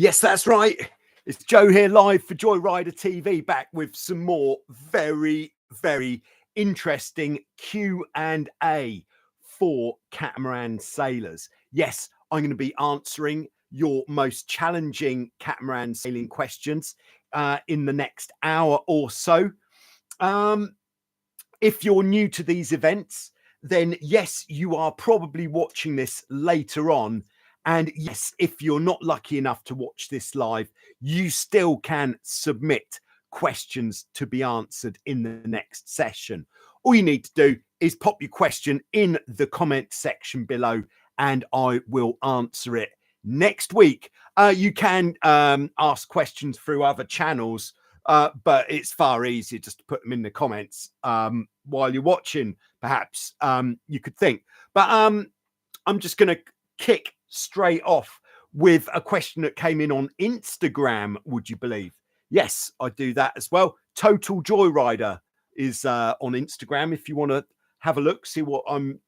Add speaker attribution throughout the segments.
Speaker 1: Yes, that's right. It's Joe here live for Joyrider TV, back with some more very interesting Q&A for Catamaran sailors. Yes, I'm going to be answering your most challenging Catamaran sailing questions in the next hour or so. If you're new to these events, then yes, you are probably watching this later on. And yes, if you're not lucky enough to watch this live, you still can submit questions to be answered in the next session. All you need to do is pop your question in the comment section below and I will answer it next week. You can ask questions through other channels, but it's far easier just to put them in the comments while you're watching, perhaps, you could think. But I'm just going to kick straight off with a question that came in on Instagram, would you believe? Yes, I do that as well. Total Joyrider is on Instagram if you want to have a look, see what I'm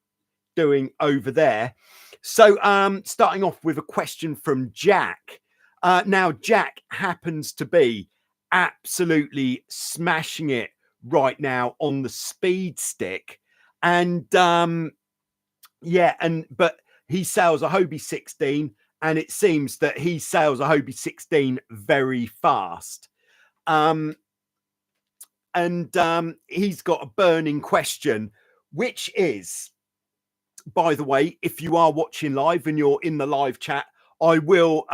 Speaker 1: doing over there. So starting off with a question from Jack. Now, Jack happens to be absolutely smashing it right now on the speed stick. And but he sails a Hobie 16, and it seems that he sails a Hobie 16 very fast. He's got a burning question, which is, by the way, if you are watching live and you're in the live chat, I will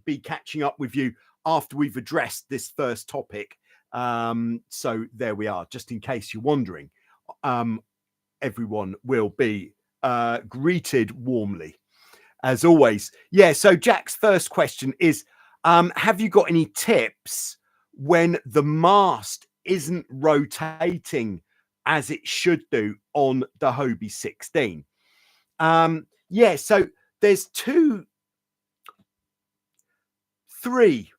Speaker 1: be catching up with you after we've addressed this first topic. So there we are, just in case you're wondering. Everyone will be greeted warmly, as always. Yeah, so Jack's first question is, have you got any tips when the mast isn't rotating as it should do on the Hobie 16? Yeah, so there's three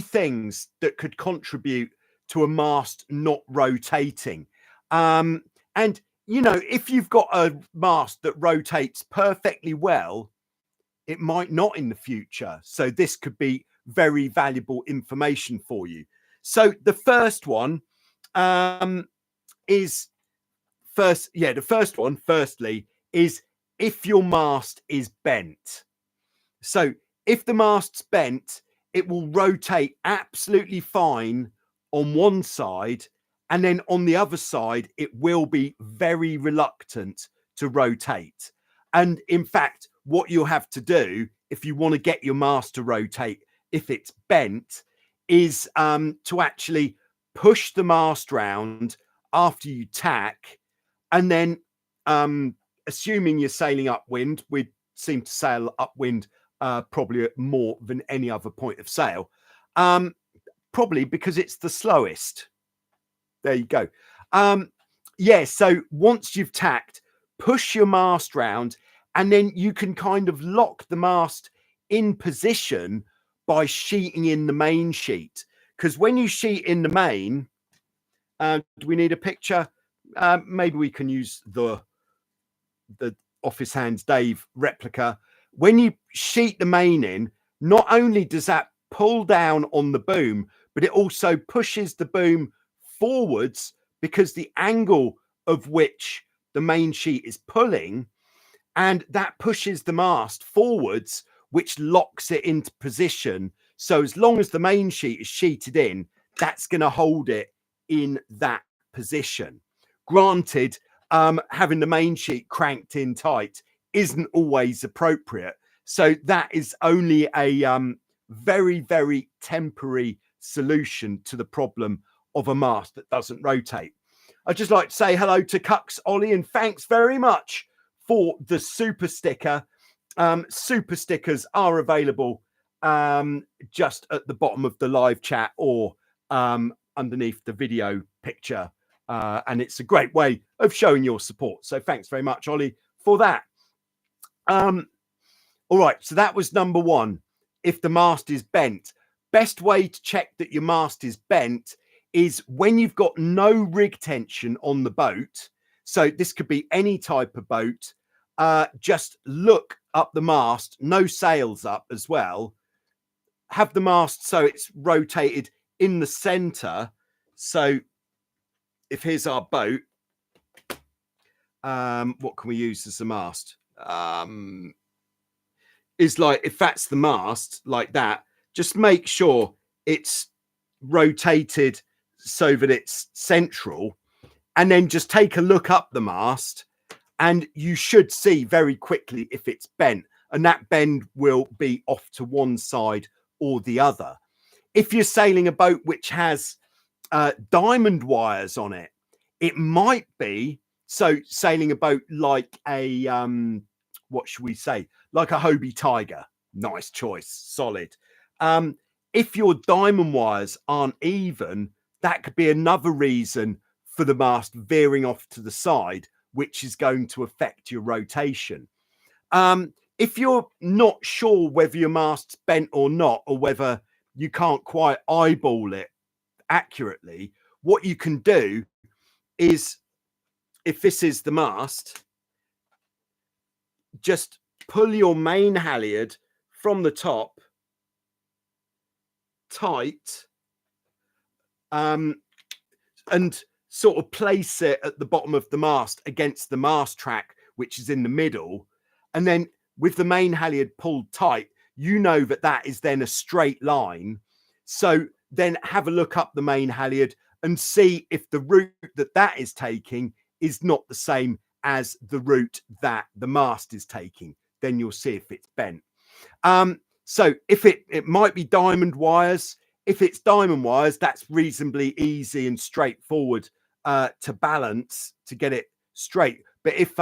Speaker 1: things that could contribute to a mast not rotating. And you know, if you've got a mast that rotates perfectly well, it might not in the future. So this could be very valuable information for you. So the first one firstly, is if your mast is bent. So if the mast's bent, it will rotate absolutely fine on one side, and then on the other side, it will be very reluctant to rotate. And in fact, what you'll have to do if you want to get your mast to rotate, if it's bent, is to actually push the mast round after you tack. And then, assuming you're sailing upwind, we seem to sail upwind probably more than any other point of sail, probably because it's the slowest. There you go. Yeah, so once you've tacked, push your mast round, and then you can kind of lock the mast in position by sheeting in the main sheet. Because when you sheet in the main, do we need a picture? Maybe we can use the Office Hands Dave replica. When you sheet the main in, not only does that pull down on the boom, but it also pushes the boom forwards, because the angle of which the main sheet is pulling, and that pushes the mast forwards, which locks it into position. So as long as the main sheet is sheeted in, that's going to hold it in that position. Granted, having the main sheet cranked in tight isn't always appropriate. So that is only a very temporary solution to the problem of a mast that doesn't rotate. I'd just like to say hello to Cucks Ollie, and thanks very much for the super sticker. Super stickers are available just at the bottom of the live chat or underneath the video picture. And it's a great way of showing your support. So thanks very much, Ollie, for that. All right, so that was number one. If the mast is bent, best way to check that your mast is bent is when you've got no rig tension on the boat. So this could be any type of boat. Just look up the mast, no sails up as well. have the mast so it's rotated in the center. So if here's our boat, what can we use as the mast? Is like, if that's the mast like that, just make sure it's rotated so that it's central, and then just take a look up the mast, and you should see very quickly if it's bent, and that bend will be off to one side or the other. If you're sailing a boat which has diamond wires on it, it might be, so sailing a boat like a what should we say, like a Hobie Tiger, nice choice, solid. If your diamond wires aren't even, that could be another reason for the mast veering off to the side, which is going to affect your rotation. If you're not sure whether your mast's bent or not, or whether you can't quite eyeball it accurately, what you can do is, if this is the mast, just pull your main halyard from the top tight, and sort of place it at the bottom of the mast against the mast track, which is in the middle. And then with the main halyard pulled tight, you know that that is then a straight line. So then have a look up the main halyard and see if the route that is taking is not the same as the route that the mast is taking. Then you'll see if it's bent. So if it might be diamond wires. If it's diamond wires, that's reasonably easy and straightforward to balance, to get it straight. But if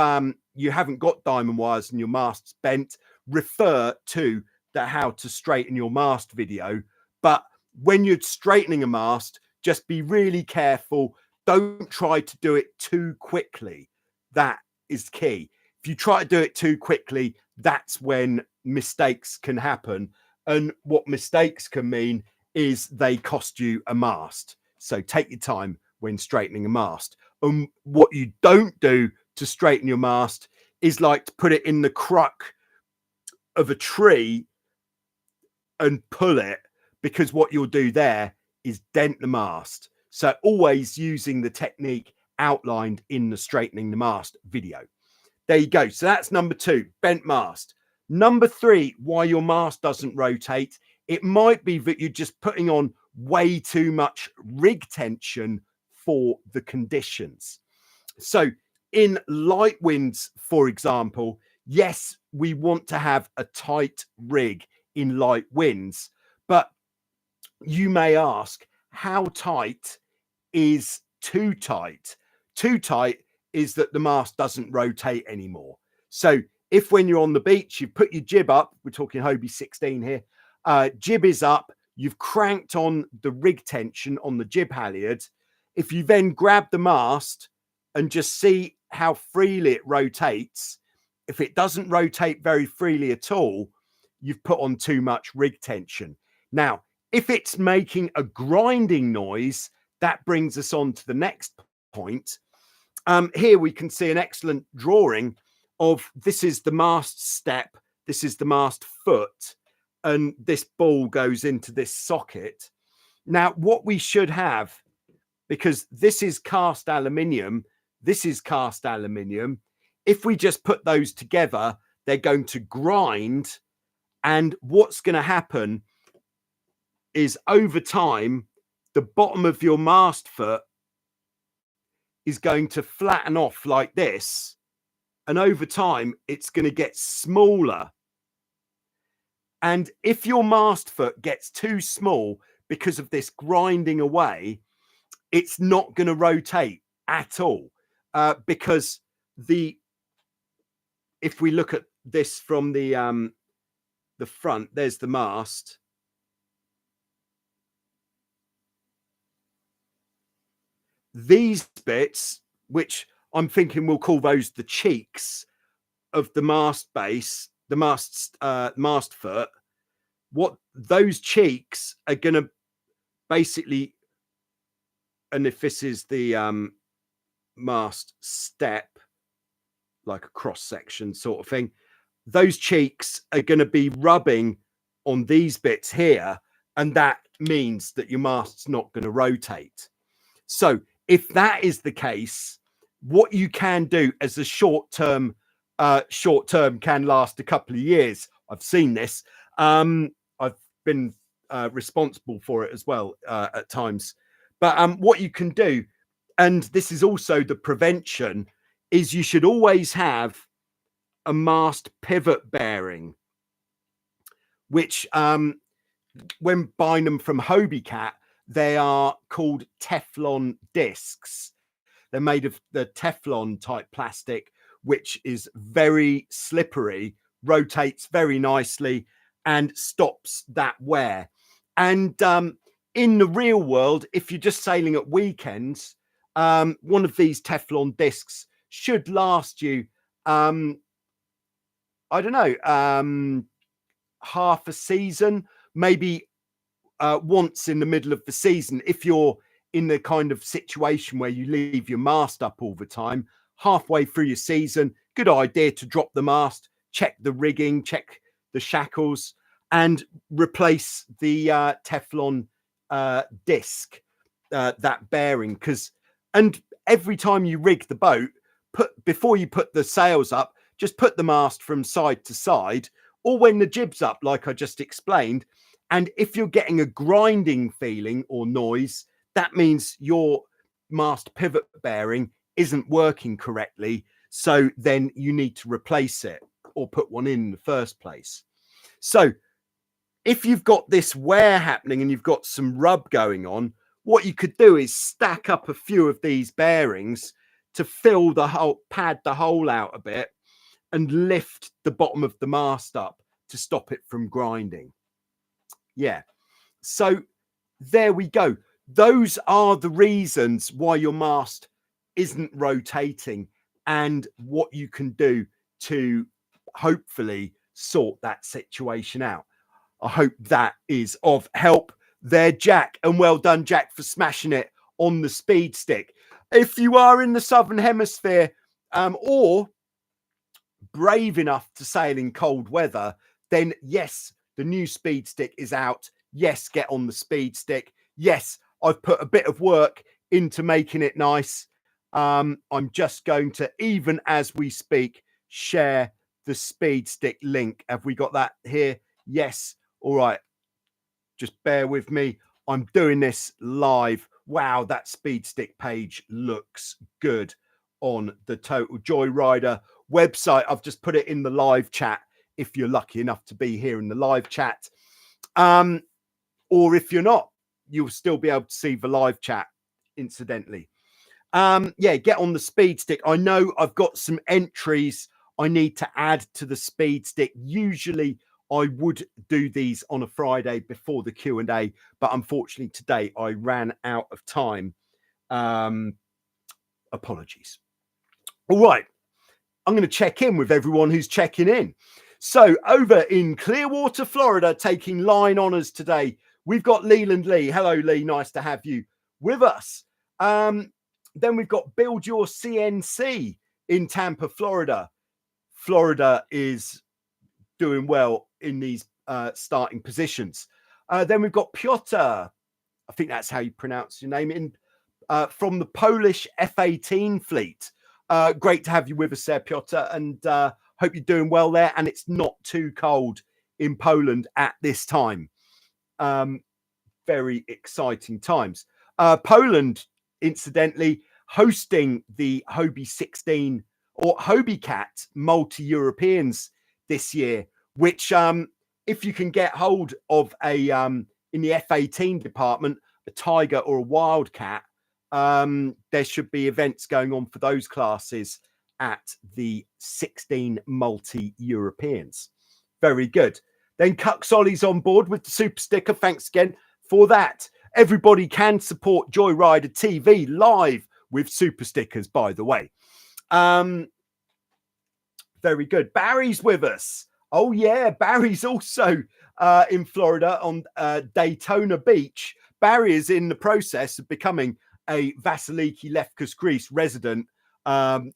Speaker 1: you haven't got diamond wires and your mast's bent, refer to the how to straighten your mast video. But when you're straightening a mast, just be really careful. Don't try to do it too quickly. That is key. If you try to do it too quickly, that's when mistakes can happen. And what mistakes can mean is they cost you a mast. So take your time when straightening a mast. And what you don't do to straighten your mast is like to put it in the crook of a tree and pull it, because what you'll do there is dent the mast. So always using the technique outlined in the straightening the mast video. There you go. So that's number 2, bent mast. Number 3, why your mast doesn't rotate. It might be that you're just putting on way too much rig tension for the conditions. So in light winds, for example, yes, we want to have a tight rig in light winds, but you may ask, how tight is too tight? Too tight is that the mast doesn't rotate anymore. So if when you're on the beach, you put your jib up, we're talking Hobie 16 here, jib is up, you've cranked on the rig tension on the jib halyard. If you then grab the mast and just see how freely it rotates, if it doesn't rotate very freely at all, you've put on too much rig tension. Now, if it's making a grinding noise, that brings us on to the next point. Here we can see an excellent drawing of, this is the mast step, this is the mast foot, and this ball goes into this socket. Now, what we should have, because this is cast aluminium, this is cast aluminium, if we just put those together, they're going to grind. And what's going to happen is, over time, the bottom of your mast foot is going to flatten off like this. And over time, it's going to get smaller. And if your mast foot gets too small because of this grinding away, it's not going to rotate at all. Because if we look at this from the front, there's the mast. These bits, which I'm thinking we'll call those the cheeks of the mast base, the mast foot, what those cheeks are going to basically, and if this is the mast step, like a cross section sort of thing, those cheeks are going to be rubbing on these bits here, and that means that your mast's not going to rotate. So if that is the case, what you can do as a short term can last a couple of years. I've seen this. I've been responsible for it as well at times. But what you can do, and this is also the prevention, is you should always have a mast pivot bearing, which when buying them from Hobie Cat, they are called Teflon discs. They're made of the Teflon type plastic, which is very slippery, rotates very nicely, and stops that wear. And in the real world, if you're just sailing at weekends, one of these Teflon discs should last you, I don't know, half a season, maybe once in the middle of the season. If you're in the kind of situation where you leave your mast up all the time, halfway through your season, good idea to drop the mast, check the rigging, check the shackles, and replace the Teflon disc, that bearing. And every time you rig the boat, before you put the sails up, just put the mast from side to side, or when the jib's up, like I just explained. And if you're getting a grinding feeling or noise, that means your mast pivot bearing isn't working correctly. So then you need to replace it or put one in the first place. So if you've got this wear happening and you've got some rub going on, what you could do is stack up a few of these bearings to fill the hole, pad the hole out a bit, and lift the bottom of the mast up to stop it from grinding. Yeah. So there we go. Those are the reasons why your mast isn't rotating and what you can do to hopefully sort that situation out. I hope that is of help there, Jack. And well done, Jack, for smashing it on the speed stick. If you are in the Southern Hemisphere or brave enough to sail in cold weather, then yes, the new speed stick is out. Yes, get on the speed stick. Yes, I've put a bit of work into making it nice. I'm just going to, even as we speak, share the speed stick link. Have we got that here? Yes. All right. Just bear with me. I'm doing this live. Wow, that speed stick page looks good on the Total Joyrider website. I've just put it in the live chat if you're lucky enough to be here in the live chat. Or if you're not, you'll still be able to see the live chat, incidentally. Yeah, get on the speed stick. I know I've got some entries I need to add to the speed stick. Usually I would do these on a Friday before the Q&A, but unfortunately today I ran out of time. Apologies. All right. I'm going to check in with everyone who's checking in. So over in Clearwater, Florida, taking line honors today, we've got Leland Lee. Hello, Lee. Nice to have you with us. Then we've got Build Your CNC in Tampa, Florida. Florida is doing well in these starting positions. Then we've got Piotr. I think that's how you pronounce your name, from the Polish F-18 fleet. Great to have you with us there, Piotr, and hope you're doing well there. And it's not too cold in Poland at this time. Very exciting times. Poland, incidentally, hosting the Hobie 16 or Hobie Cat Multi-Europeans this year, which if you can get hold of a in the F-18 department, a Tiger or a Wildcat, there should be events going on for those classes at the 16 Multi-Europeans. Very good. Then Cuxolly's on board with the super sticker. Thanks again for that. Everybody can support Joyrider TV live with super stickers, by the way. Very good. Barry's with us. Oh, yeah. Barry's also in Florida on Daytona Beach. Barry is in the process of becoming a Vasiliki Lefkas Greece resident.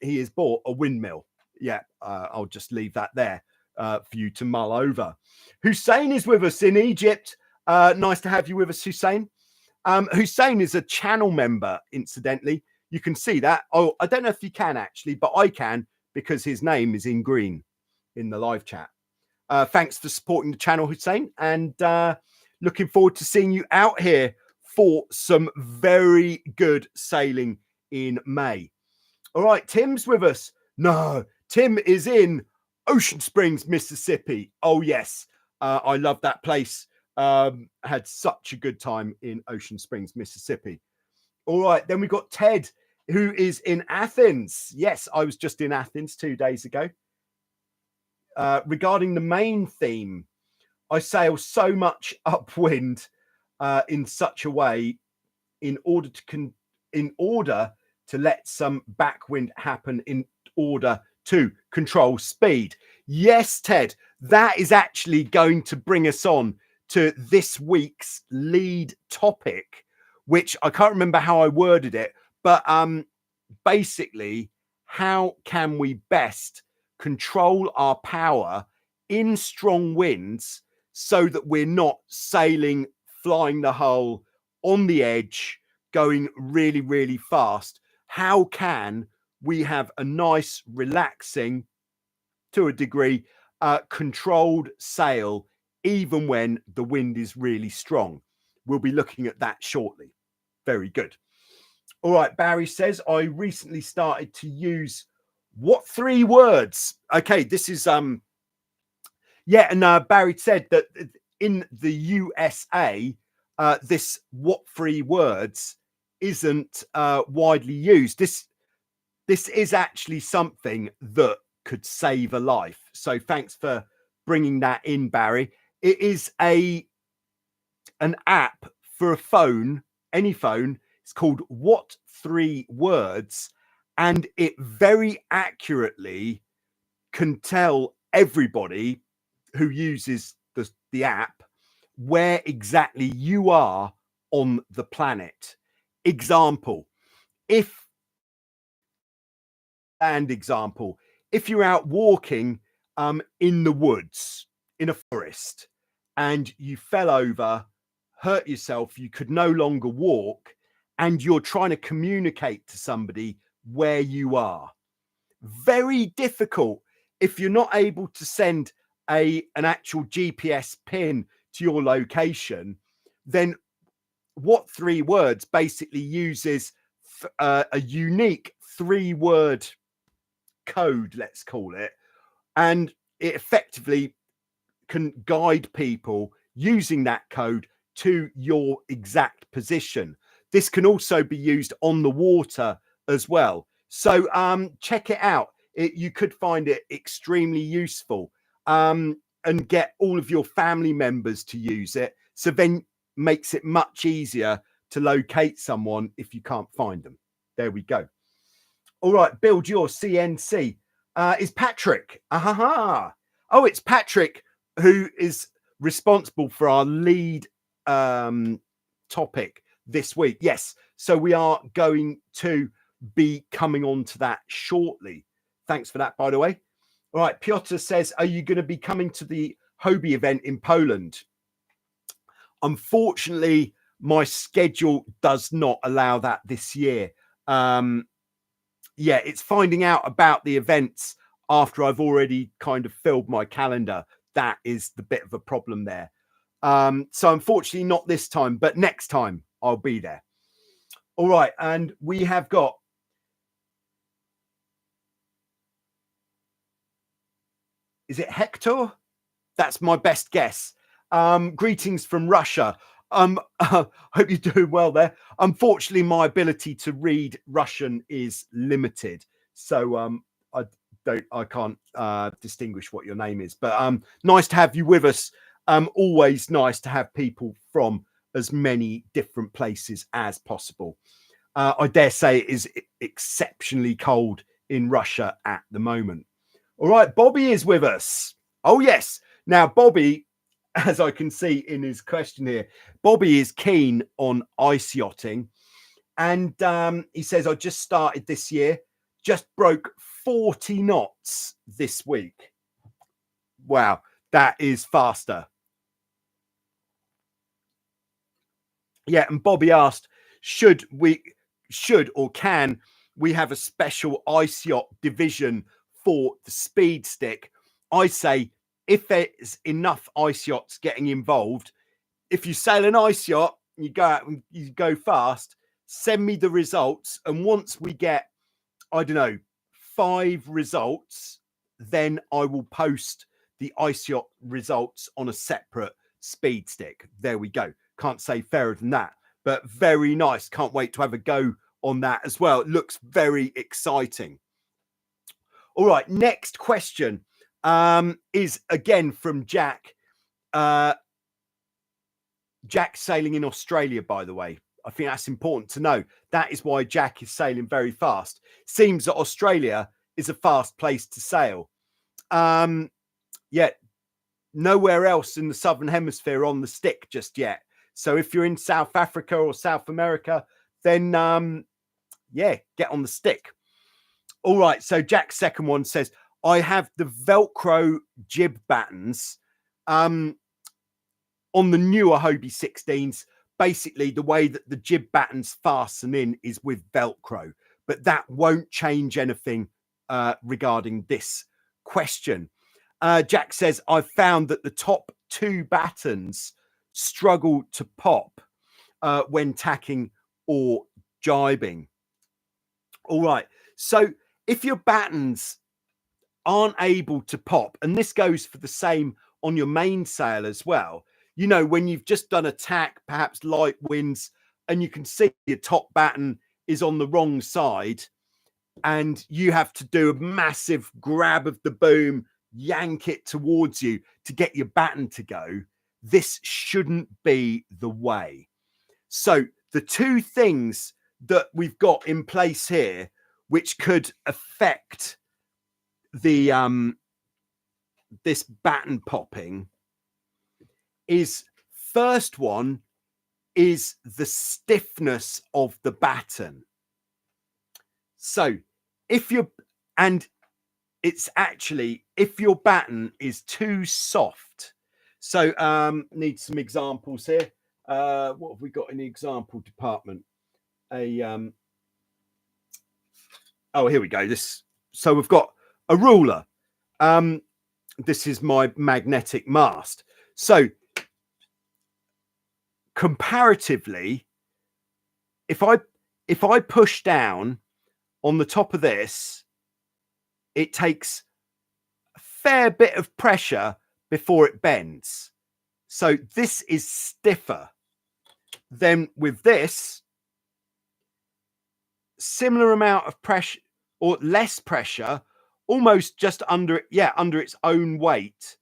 Speaker 1: He has bought a windmill. Yeah, I'll just leave that there. for you to mull over. Hussein is with us in Egypt. Nice to have you with us, Hussein. Hussein is a channel member, incidentally. You can see that. Oh, I don't know if you can actually, but I can because his name is in green in the live chat. Thanks for supporting the channel, Hussein, and looking forward to seeing you out here for some very good sailing in May. All right, Tim's with us. No, Tim is in Ocean Springs, Mississippi. Oh, yes. I love that place. Had such a good time in Ocean Springs, Mississippi. All right, then we've got Ted, who is in Athens. Yes, I was just in Athens 2 days ago. Regarding the main theme, I sail so much upwind in such a way in order to let some backwind happen in order to control speed. Yes, Ted, that is actually going to bring us on to this week's lead topic, which I can't remember how I worded it, but basically, how can we best control our power in strong winds so that we're not sailing, flying the hull on the edge, going really, really fast? How can we have a nice, relaxing, to a degree, controlled sail, even when the wind is really strong? We'll be looking at that shortly. Very good. All right, Barry says, I recently started to use what 3 words? Okay, this is, yeah, and Barry said that in the USA, this what 3 words isn't widely used. This is actually something that could save a life. So thanks for bringing that in, Barry. It is an app for a phone, any phone. It's called What 3 Words, and it very accurately can tell everybody who uses the app where exactly you are on the planet. Example, if you're out walking in the woods, in a forest, and you fell over, hurt yourself, you could no longer walk, and you're trying to communicate to somebody where you are. Very difficult if you're not able to send an actual GPS pin to your location. Then what 3 words basically uses a unique 3-word code, let's call it, and it effectively can guide people using that code to your exact position. This can also be used on the water as well. So check it out. You could find it extremely useful, and get all of your family members to use it. So then makes it much easier to locate someone if you can't find them. There we go. All right, build your CNC. Is Patrick. Oh, it's Patrick who is responsible for our lead topic this week. Yes, so we are going to be coming on to that shortly. Thanks for that, by the way. All right, Piotr says, are you going to be coming to the Hobie event in Poland? Unfortunately, my schedule does not allow that this year. Yeah, it's finding out about the events after I've already kind of filled my calendar. That is the bit of a problem there. So unfortunately, not this time, but next time I'll be there. All right, and we have got is it Hector? That's my best guess. Greetings from Russia. Hope you're doing well there. Unfortunately, my ability to read Russian is limited, so I can't distinguish what your name is. But nice to have you with us. Always nice to have people from as many different places as possible. I dare say it is exceptionally cold in Russia at the moment. All right, Bobby is with us. Oh, yes. Now, Bobby, as I can see in his question here, Bobby is keen on ice yachting. And he says, I just started this year, just broke 40 knots this week. Wow, that is faster. Yeah, and Bobby asked, should or can we have a special ice yacht division for the speed stick? I say, if there's enough ice yachts getting involved, if you sail an ice yacht, you go out and you go fast, send me the results. And once we get, I don't know, 5 results, then I will post the ice yacht results on a separate speed stick. There we go. Can't say fairer than that, but very nice. Can't wait to have a go on that as well. It looks very exciting. All right, next question is again from Jack. Jack's sailing in Australia, by the way. I think that's important to know. That is why Jack is sailing very fast. Seems that Australia is a fast place to sail. Yet nowhere else in the Southern Hemisphere on the stick just yet. So if you're in South Africa or South America, then yeah, get on the stick. All right. So Jack's second one says, I have the Velcro jib battens on the newer Hobie 16s. Basically, the way that the jib battens fasten in is with Velcro, but that won't change anything regarding this question. Jack says, I've found that the top 2 battens struggle to pop when tacking or jibing. All right. So if your battens aren't able to pop, and this goes for the same on your mainsail as well, you know, when you've just done a tack, perhaps light winds, and you can see your top batten is on the wrong side, and you have to do a massive grab of the boom, yank it towards you to get your batten to go. This shouldn't be the way. So the 2 things that we've got in place here, which could affect the this batten popping, is first one is the stiffness of the batten. So if you're, and it's actually, if your batten is too soft. So need some examples here. What have we got in the example department? Oh, here we go. So we've got a ruler. This is my magnetic mast. So comparatively, if I push down on the top of this, it takes a fair bit of pressure before it bends. So this is stiffer. Then with this, similar amount of pressure or less pressure, almost just under it, yeah, under its own weight.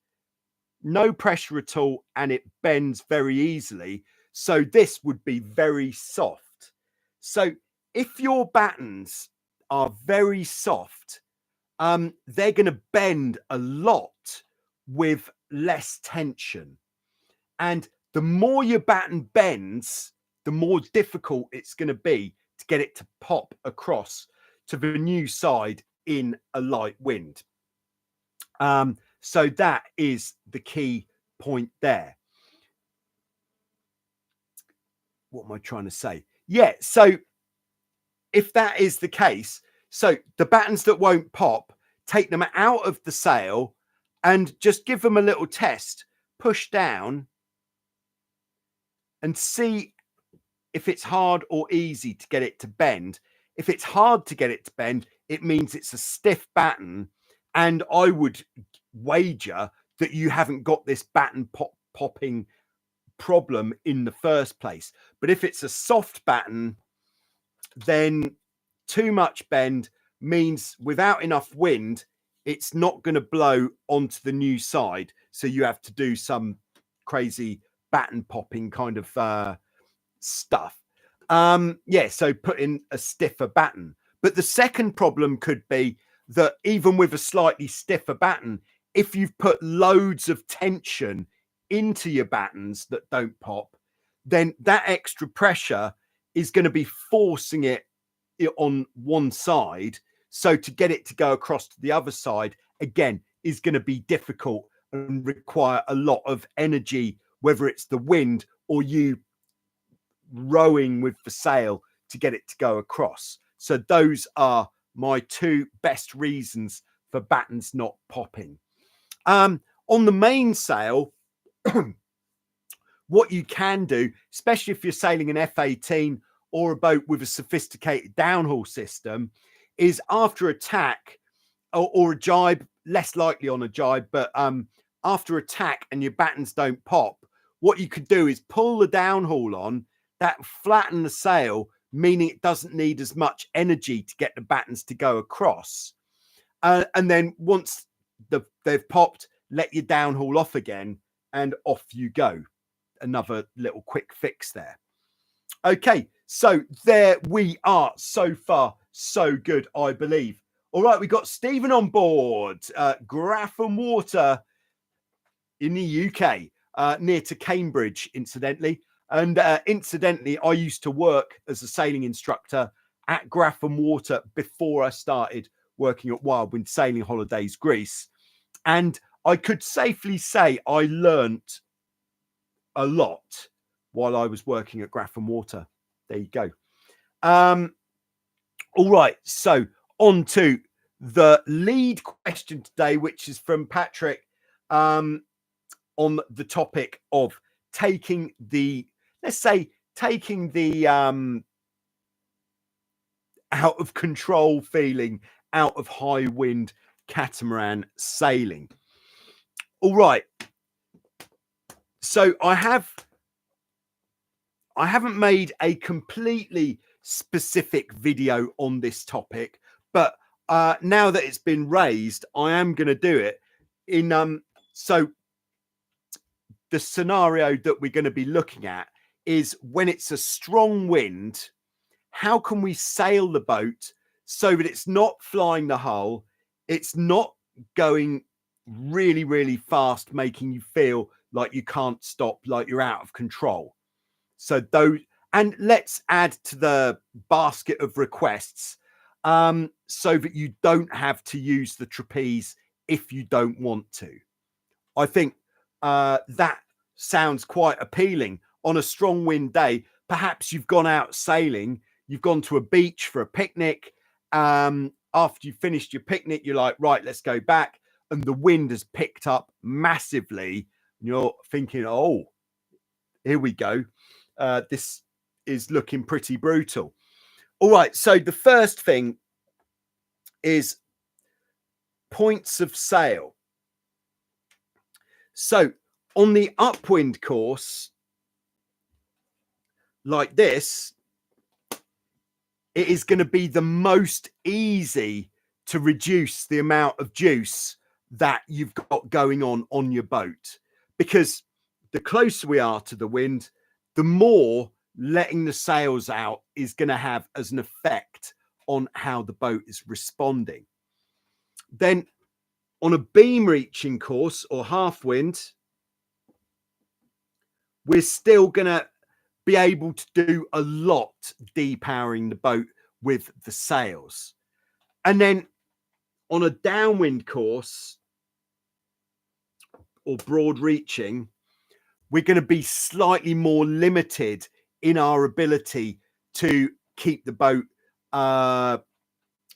Speaker 1: No pressure at all, and it bends very easily. So this would be very soft. So if your battens are very soft, they're going to bend a lot with less tension. And the more your batten bends, the more difficult it's going to be to get it to pop across to the new side in a light wind. So that is the key point there. What am I trying to say? Yeah, so if that is the case, so the battens that won't pop, take them out of the sail and just give them a little test. Push down and see if it's hard or easy to get it to bend. If it's hard to get it to bend, it means it's a stiff batten, and I would wager that you haven't got this batten popping problem in the first place. But if it's a soft batten, then too much bend means without enough wind, it's not going to blow onto the new side. So you have to do some crazy batten popping kind of stuff. Yeah, so put in a stiffer batten. But the second problem could be that even with a slightly stiffer batten, if you've put loads of tension into your battens that don't pop, then that extra pressure is going to be forcing it on one side. So to get it to go across to the other side, again, is going to be difficult and require a lot of energy, whether it's the wind or you rowing with the sail to get it to go across. So those are my two best reasons for battens not popping. On the mainsail, what you can do, especially if you're sailing an F-18 or a boat with a sophisticated downhaul system, is after a tack or a jibe, less likely on a jibe, but after a tack and your battens don't pop, what you could do is pull the downhaul on, that flatten the sail, meaning it doesn't need as much energy to get the battens to go across. And then once they've popped, let your downhaul off again and off you go. Another little quick fix there. Okay, so there we are. So far, so good, I believe. All right, we got Stephen on board. Grafham Water in the UK, near to Cambridge, incidentally. And incidentally, I used to work as a sailing instructor at Grafham Water before I started working at Wildwind Sailing Holidays, Greece. And I could safely say I learnt a lot while I was working at Grafham Water. There you go. All right, so on to the lead question today, which is from Patrick, on the topic of taking the, let's say, taking the out of control feeling out of high wind catamaran sailing. All right. So I haven't made a completely specific video on this topic, but now that it's been raised, I am going to do it in so the scenario that we're going to be looking at is when it's a strong wind, how can we sail the boat so that it's not flying the hull, it's not going really, really fast, making you feel like you can't stop, like you're out of control. So those, and let's add to the basket of requests so that you don't have to use the trapeze if you don't want to. I think that sounds quite appealing. On a strong wind day, perhaps you've gone out sailing, you've gone to a beach for a picnic. After you've finished your picnic, you're like, right, let's go back. And the wind has picked up massively. And you're thinking, oh, here we go. This is looking pretty brutal. All right. So the first thing is points of sail. So on the upwind course, like this, it is going to be the most easy to reduce the amount of juice that you've got going on your boat, because the closer we are to the wind, the more letting the sails out is going to have as an effect on how the boat is responding. Then on a beam reaching course or half wind, we're still going to be able to do a lot depowering the boat with the sails. And then on a downwind course or broad reaching, we're going to be slightly more limited in our ability to keep the boat,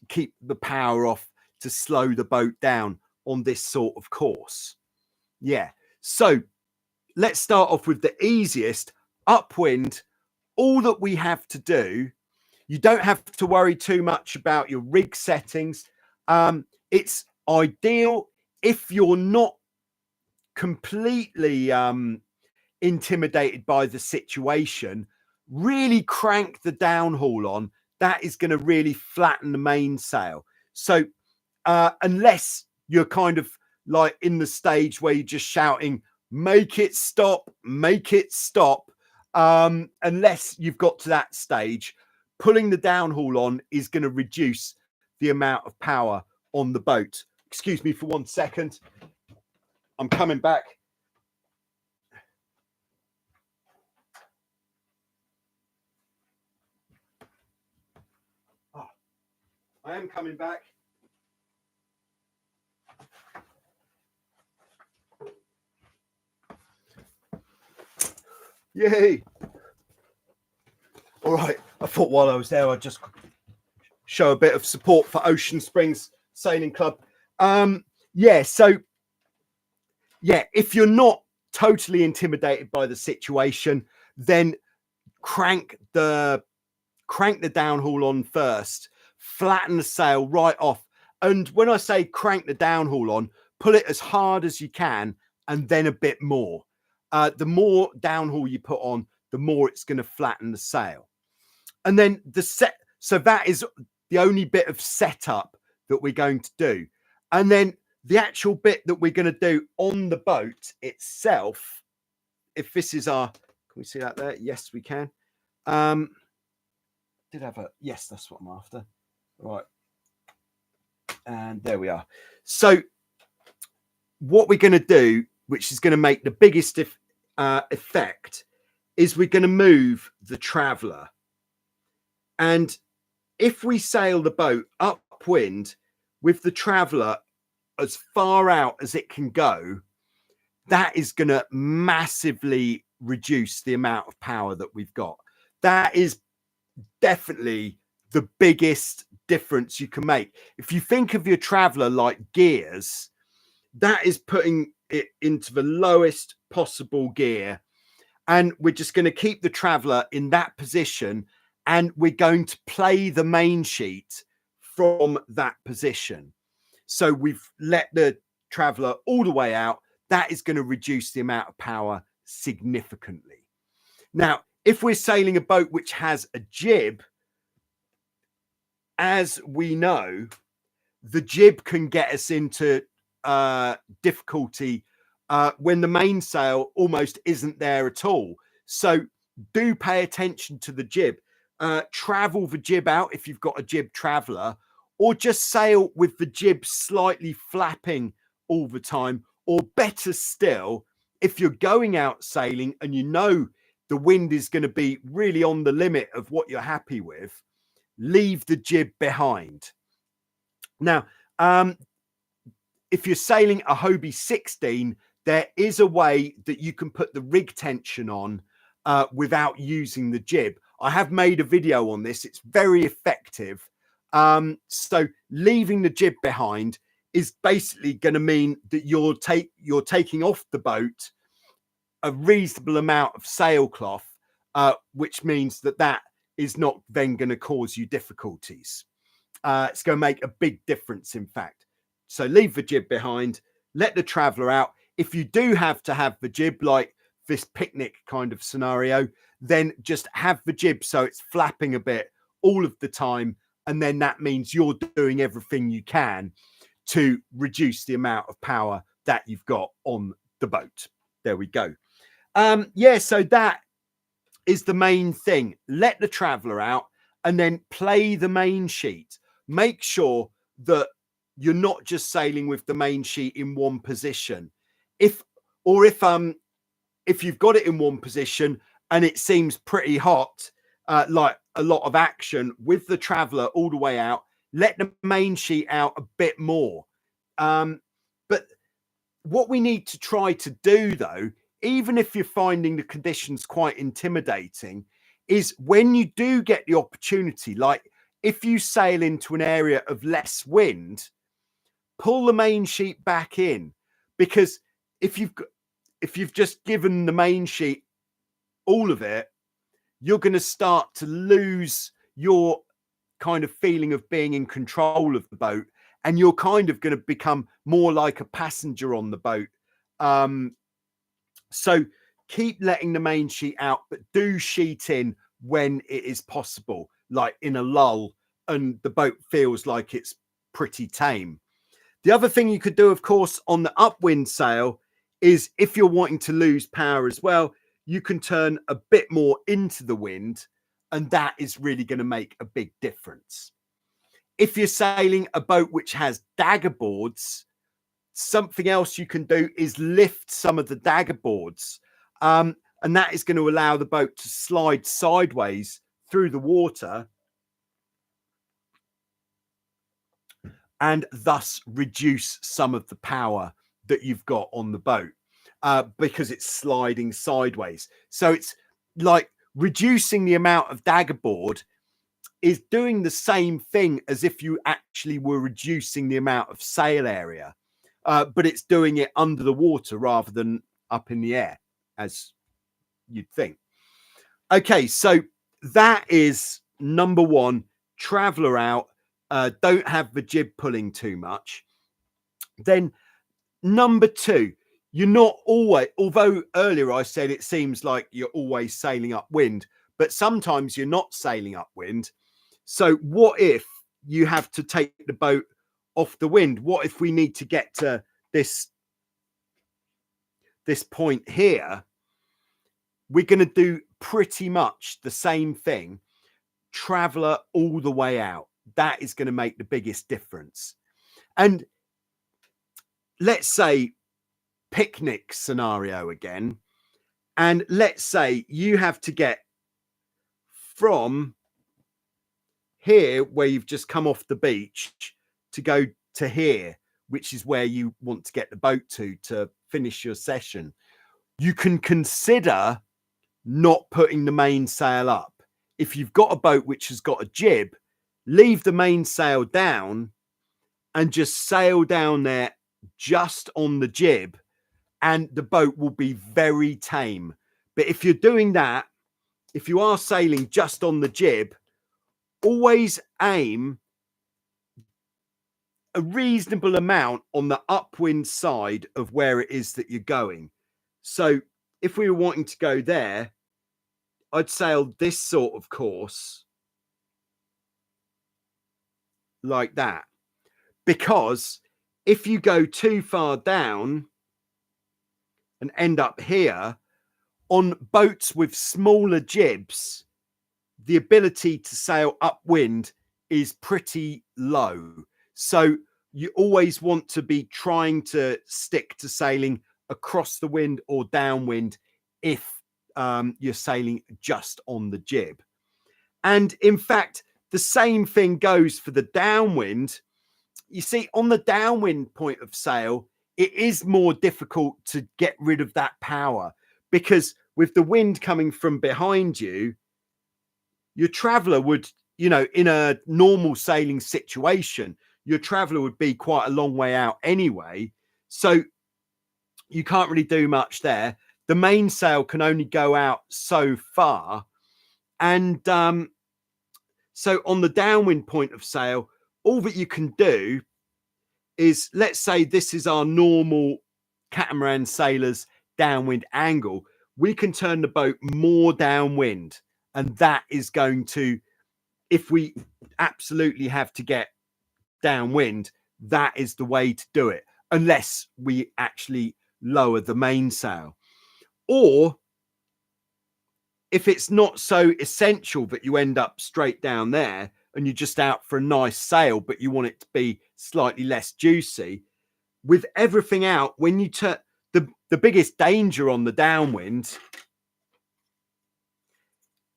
Speaker 1: keep the power off, to slow the boat down on this sort of course. Yeah. So let's start off with the easiest. Upwind, all that we have to do, you don't have to worry too much about your rig settings. It's ideal if you're not completely intimidated by the situation. Really crank the downhaul on. That is going to really flatten the mainsail. So unless you're kind of like in the stage where you're just shouting, make it stop, make it stop. Unless you've got to that stage, pulling the downhaul on is going to reduce the amount of power on the boat. Excuse me for 1 second. I'm coming back. Oh, I am coming back. Yay! All right, I thought while I was there, I'd just show a bit of support for Ocean Springs Sailing Club. Yeah, so yeah, if you're not totally intimidated by the situation, then crank the downhaul on first, flatten the sail right off. And when I say crank the downhaul on, pull it as hard as you can and then a bit more. The more downhaul you put on, the more it's going to flatten the sail. And then so that is the only bit of setup that we're going to do. And then the actual bit that we're going to do on the boat itself, if this is our, can we see that there? Yes, we can. Did have a, yes, that's what I'm after. Right. And there we are. So what we're going to do, which is going to make the biggest effect, is we're going to move the Traveller. And if we sail the boat upwind with the Traveller as far out as it can go, that is going to massively reduce the amount of power that we've got. That is definitely the biggest difference you can make. If you think of your Traveller like gears, that is putting it into the lowest possible gear. And we're just going to keep the Traveller in that position, and we're going to play the main sheet from that position. So we've let the Traveller all the way out. That is going to reduce the amount of power significantly. Now, if we're sailing a boat which has a jib, as we know, the jib can get us into difficulty when the mainsail almost isn't there at all. So do pay attention to the jib. Travel the jib out if you've got a jib Traveller, or just sail with the jib slightly flapping all the time. Or better still, if you're going out sailing and you know the wind is going to be really on the limit of what you're happy with, leave the jib behind. Now, if you're sailing a Hobie 16, there is a way that you can put the rig tension on without using the jib. I have made a video on this. It's very effective. So leaving the jib behind is basically going to mean that you're taking off the boat a reasonable amount of sailcloth, which means that is not then going to cause you difficulties. It's going to make a big difference, in fact. So leave the jib behind, let the Traveller out. If you do have to have the jib, like this picnic kind of scenario, then just have the jib so it's flapping a bit all of the time. And then that means you're doing everything you can to reduce the amount of power that you've got on the boat. There we go. Yeah, so that is the main thing. Let the Traveller out and then play the main sheet. Make sure that you're not just sailing with the main sheet in one position. If you've got it in one position and it seems pretty hot, like a lot of action with the Traveller all the way out, let the main sheet out a bit more. But what we need to try to do, though, even if you're finding the conditions quite intimidating, is when you do get the opportunity, like if you sail into an area of less wind, pull the main sheet back in, because if you've just given the main sheet all of it, you're going to start to lose your kind of feeling of being in control of the boat, and you're kind of going to become more like a passenger on the boat. So keep letting the main sheet out, but do sheet in when it is possible, like in a lull and the boat feels like it's pretty tame. The other thing you could do, of course, on the upwind sail is, if you're wanting to lose power as well, you can turn a bit more into the wind, and that is really going to make a big difference. If you're sailing a boat which has dagger boards, something else you can do is lift some of the dagger boards, and that is going to allow the boat to slide sideways through the water and thus reduce some of the power that you've got on the boat, because it's sliding sideways. So it's like reducing the amount of dagger board is doing the same thing as if you actually were reducing the amount of sail area, but it's doing it under the water rather than up in the air, as you'd think. Okay, so that is number one, traveller out, don't have the jib pulling too much. Then number two, you're not always, although earlier I said it seems like you're always sailing upwind, but sometimes you're not sailing upwind. So what if you have to take the boat off the wind? What if we need to get to this point here? We're going to do pretty much the same thing, traveller all the way out. That is going to make the biggest difference. And let's say picnic scenario again. And let's say you have to get from here, where you've just come off the beach, to go to here, which is where you want to get the boat to finish your session. You can consider not putting the mainsail up. If you've got a boat which has got a jib, leave the mainsail down and just sail down there just on the jib, and the boat will be very tame. But if you're doing that, if you are sailing just on the jib, always aim a reasonable amount on the upwind side of where it is that you're going. So if we were wanting to go there, I'd sail this sort of course like that. Because if you go too far down and end up here, on boats with smaller jibs, the ability to sail upwind is pretty low. So you always want to be trying to stick to sailing across the wind or downwind if you're sailing just on the jib. And in fact, the same thing goes for the downwind. You see, on the downwind point of sail, it is more difficult to get rid of that power, because with the wind coming from behind you, your traveller would, you know, in a normal sailing situation, your traveller would be quite a long way out anyway. So you can't really do much there. The mainsail can only go out so far. And so on the downwind point of sail, all that you can do is, let's say this is our normal catamaran sailors downwind angle. We can turn the boat more downwind. And that is going to, if we absolutely have to get downwind, that is the way to do it, unless we actually lower the mainsail. Or if it's not so essential that you end up straight down there and you're just out for a nice sail, but you want it to be slightly less juicy, with everything out, when you turn, the biggest danger on the downwind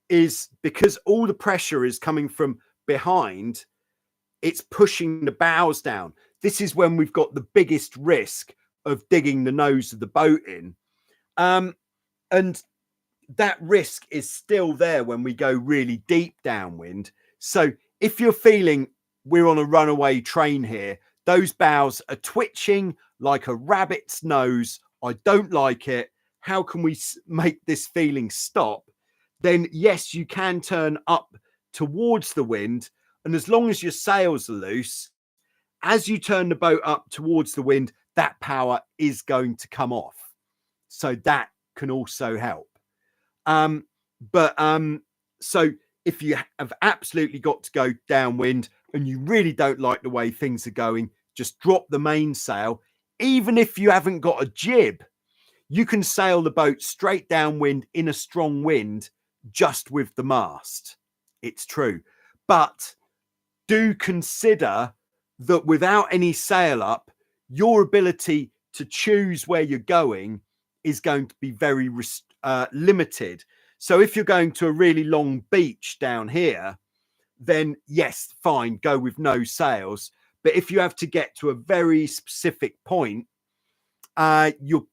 Speaker 1: is because all the pressure is coming from behind, it's pushing the bows down. This is when we've got the biggest risk of digging the nose of the boat in. And that risk is still there when we go really deep downwind. So if you're feeling we're on a runaway train here, those bows are twitching like a rabbit's nose, I don't like it, how can we make this feeling stop? Then yes, you can turn up towards the wind. And as long as your sails are loose, as you turn the boat up towards the wind, that power is going to come off. So that can also help. So if you have absolutely got to go downwind and you really don't like the way things are going, just drop the mainsail. Even if you haven't got a jib, you can sail the boat straight downwind in a strong wind just with the mast. It's true. But do consider that without any sail up, your ability to choose where you're going is going to be very limited. So if you're going to a really long beach down here, then yes, fine, go with no sails. But if you have to get to a very specific point, you're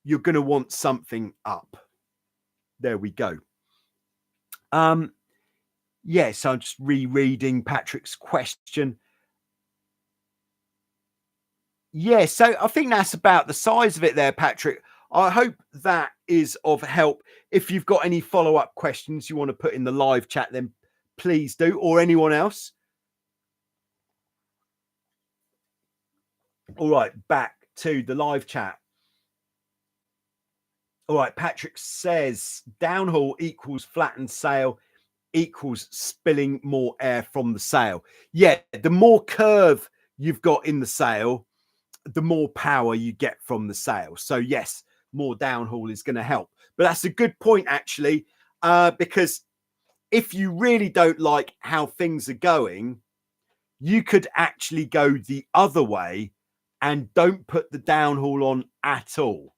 Speaker 1: going to want something up. there we go. Yes, I'm just rereading Patrick's question. Yeah, so I think that's about the size of it there, Patrick. I hope that is of help. If you've got any follow-up questions you want to put in the live chat, then please do, or anyone else. All right, back to the live chat. All right, Patrick says downhaul equals flattened sail equals spilling more air from the sail. Yeah, the more curve you've got in the sail, the more power you get from the sail. So yes, more downhaul is going to help. But that's a good point, actually, because if you really don't like how things are going, you could actually go the other way and don't put the downhaul on at all.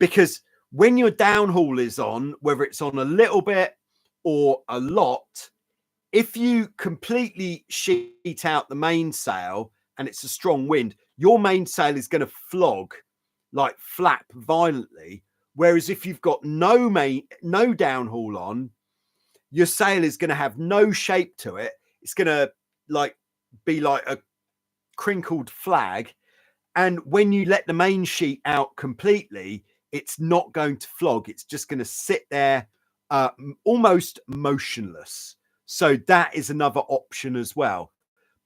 Speaker 1: Because when your downhaul is on, whether it's on a little bit or a lot, if you completely sheet out the mainsail and it's a strong wind, your mainsail is going to flog, like flap violently. Whereas if you've got no downhaul on, your sail is going to have no shape to it. It's going to be like a crinkled flag. And when you let the main sheet out completely, it's not going to flog. It's just going to sit there almost motionless. So that is another option as well.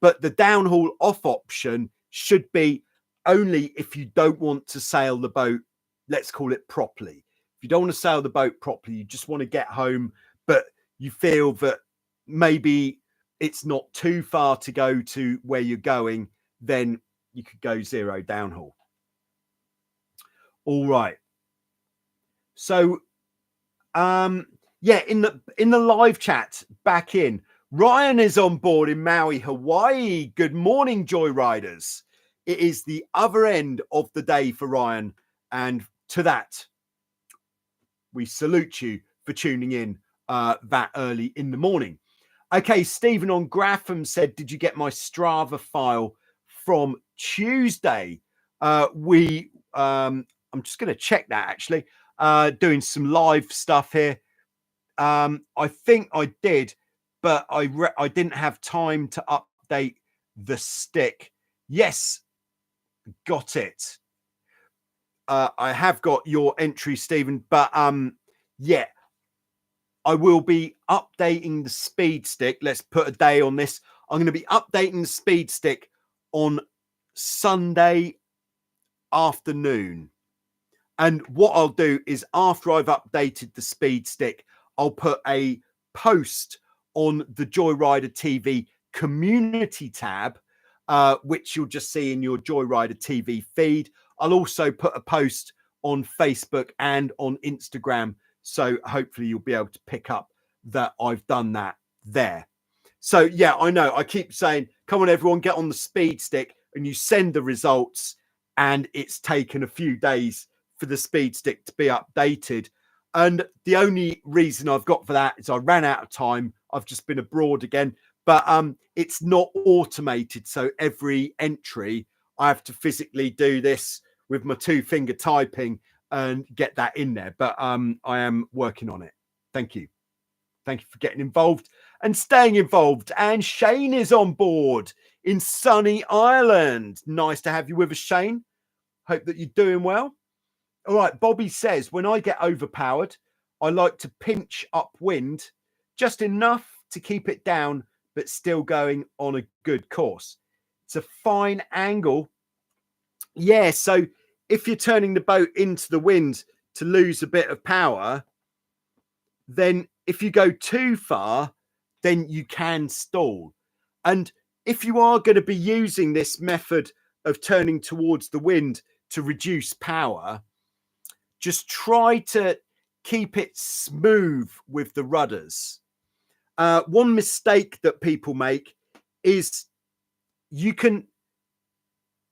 Speaker 1: But the downhaul off option should be only if you don't want to sail the boat, let's call it properly. If you don't want to sail the boat properly, you just want to get home, but you feel that maybe it's not too far to go to where you're going, then you could go zero downhaul. All right. So, yeah, in the live chat back in, Ryan is on board in Maui, Hawaii. Good morning, Joyriders. It is the other end of the day for Ryan. And to that, we salute you for tuning in that early in the morning. Okay, Stephen on Grapham said, did you get my Strava file from Tuesday? I'm just going to check that, actually. Doing some live stuff here. I think I did, but I didn't have time to update the stick. Yes, got it. I have got your entry, Stephen, but yeah, I will be updating the speed stick. Let's put a day on this. I'm going to be updating the speed stick on Sunday afternoon. And what I'll do is after I've updated the speed stick, I'll put a post on the Joyrider TV community tab, which you'll just see in your Joyrider TV feed. I'll also put a post on Facebook and on Instagram. So hopefully you'll be able to pick up that I've done that there. So yeah, I know I keep saying, come on, everyone, get on the speed stick, and you send the results, and it's taken a few days for the speed stick to be updated. And the only reason I've got for that is I ran out of time. I've just been abroad again, but it's not automated. So every entry, I have to physically do this with my 2-finger typing and get that in there. But I am working on it. Thank you. Thank you for getting involved and staying involved. And Shane is on board in sunny Ireland. Nice to have you with us, Shane. Hope that you're doing well. All right, Bobby says, when I get overpowered, I like to pinch upwind just enough to keep it down, but still going on a good course. It's a fine angle. Yeah, so if you're turning the boat into the wind to lose a bit of power, then if you go too far, then you can stall. And if you are going to be using this method of turning towards the wind to reduce power, just try to keep it smooth with the rudders. One mistake that people make is you can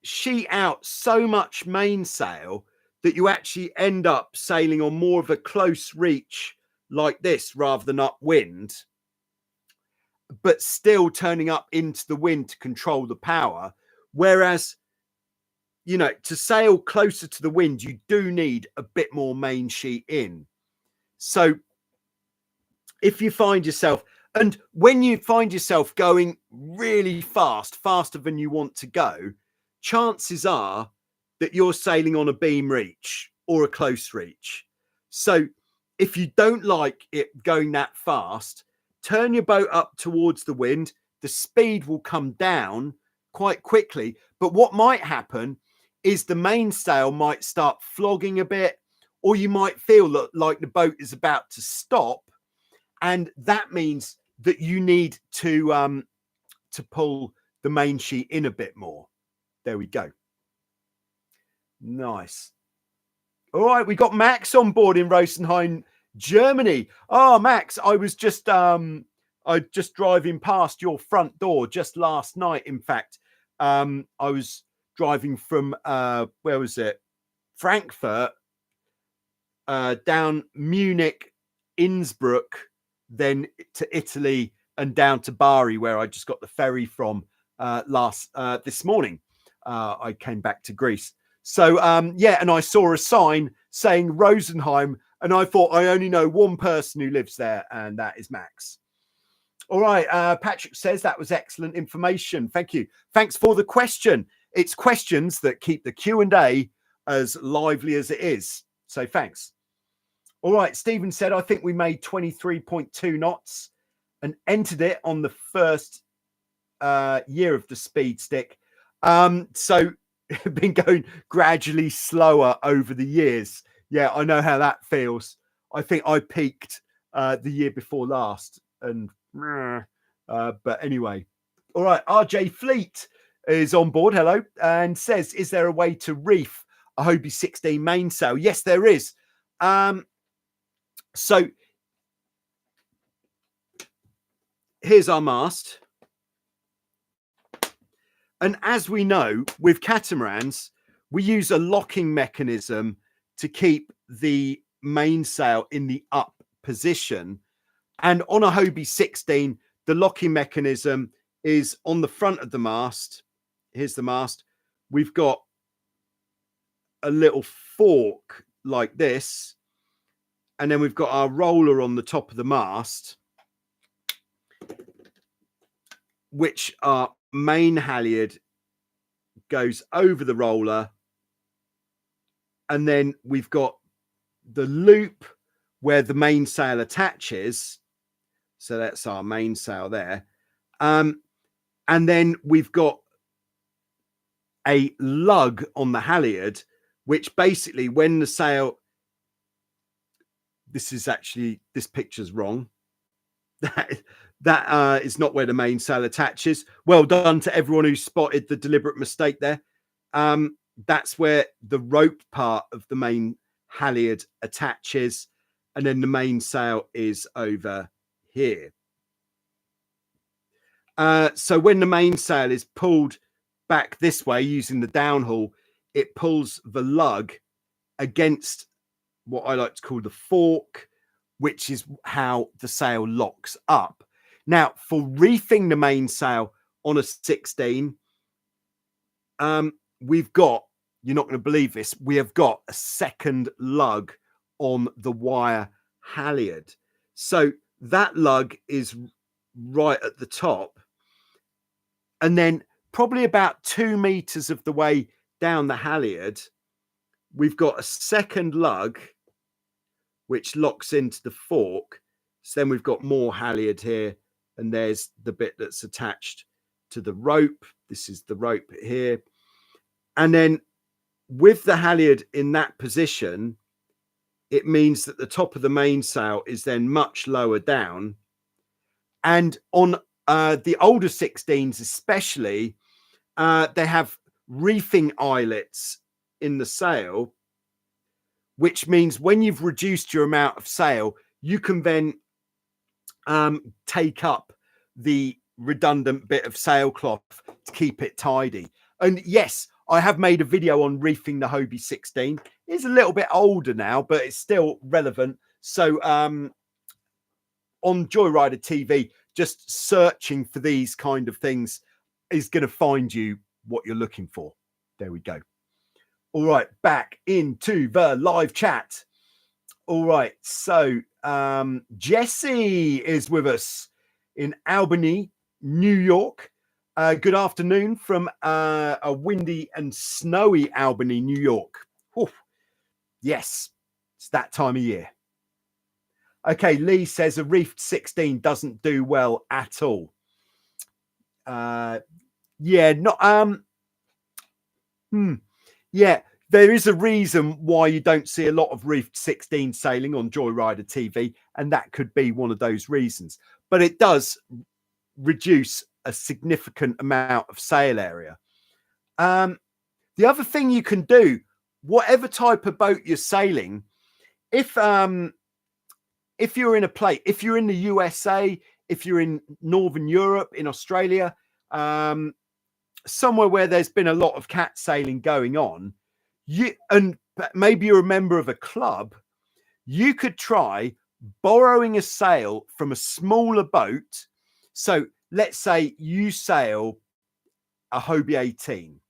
Speaker 1: sheet out so much mainsail that you actually end up sailing on more of a close reach like this rather than upwind, but still turning up into the wind to control the power. Whereas, to sail closer to the wind, you do need a bit more main sheet in. So if you find yourself, and when you find yourself going really fast, faster than you want to go, chances are that you're sailing on a beam reach or a close reach. So if you don't like it going that fast, turn your boat up towards the wind. The speed will come down quite quickly. But what might happen is the mainsail might start flogging a bit, or you might feel like the boat is about to stop. And that means that you need to pull the main sheet in a bit more. There we go. Nice. All right, we got Max on board in Rosenheim, Germany. Oh, Max, I was just driving past your front door just last night. In fact, I was driving from where was it? Frankfurt down Munich, Innsbruck, then to Italy and down to Bari, where I just got the ferry from this morning. I came back to Greece. So, yeah, and I saw a sign saying Rosenheim, and I thought I only know one person who lives there, and that is Max. All right, Patrick says that was excellent information. Thank you. Thanks for the question. It's questions that keep the Q&A as lively as it is. So thanks. All right, Stephen said, I think we made 23.2 knots and entered it on the first year of the speed stick. So been going gradually slower over the years. Yeah, I know how that feels. I think I peaked the year before last, and but anyway. All right, RJ Fleet is on board. Hello, and says, is there a way to reef a Hobie 16 mainsail? Yes, there is. So here's our mast. And as we know, with catamarans, we use a locking mechanism to keep the mainsail in the up position. And on a Hobie 16, the locking mechanism is on the front of the mast. Here's the mast. We've got a little fork like this. And then we've got our roller on the top of the mast, which our main halyard goes over the roller. And then we've got the loop where the mainsail attaches. So that's our mainsail there. And then we've got a lug on the halyard, which basically when the sail, this picture's wrong. That is not where the mainsail attaches. Well done to everyone who spotted the deliberate mistake there. That's where the rope part of the main halyard attaches, and then the mainsail is over here. So when the mainsail is pulled back this way using the downhaul, it pulls the lug against what I like to call the fork, which is how the sail locks up. Now, for reefing the mainsail on a 16, we've got, you're not going to believe this, we have got a second lug on the wire halyard. So that lug is right at the top. And then probably about 2 meters of the way down the halyard, we've got a second lug which locks into the fork. So then we've got more halyard here, and there's the bit that's attached to the rope. This is the rope here. And then with the halyard in that position, it means that the top of the mainsail is then much lower down. And on the older 16s especially, they have reefing eyelets in the sail, which means when you've reduced your amount of sail, you can then take up the redundant bit of sailcloth to keep it tidy. And yes, I have made a video on reefing the Hobie 16. It's a little bit older now, but it's still relevant. So on Joyrider TV, just searching for these kind of things is going to find you what you're looking for. There we go. All right, back into the live chat. All right. So Jesse is with us in Albany, New York. Good afternoon from a windy and snowy Albany, New York. Whew. Yes, it's that time of year. Okay, Lee says a reefed 16 doesn't do well at all. Yeah, not yeah, there is a reason why you don't see a lot of reefed 16 sailing on Joyrider TV, and that could be one of those reasons. But it does reduce a significant amount of sail area. The other thing you can do, whatever type of boat you're sailing, if you're in a place, if you're in the USA, if you're in Northern Europe, in Australia, somewhere where there's been a lot of cat sailing going on, and maybe you're a member of a club, you could try borrowing a sail from a smaller boat. So let's say you sail a Hobie 18.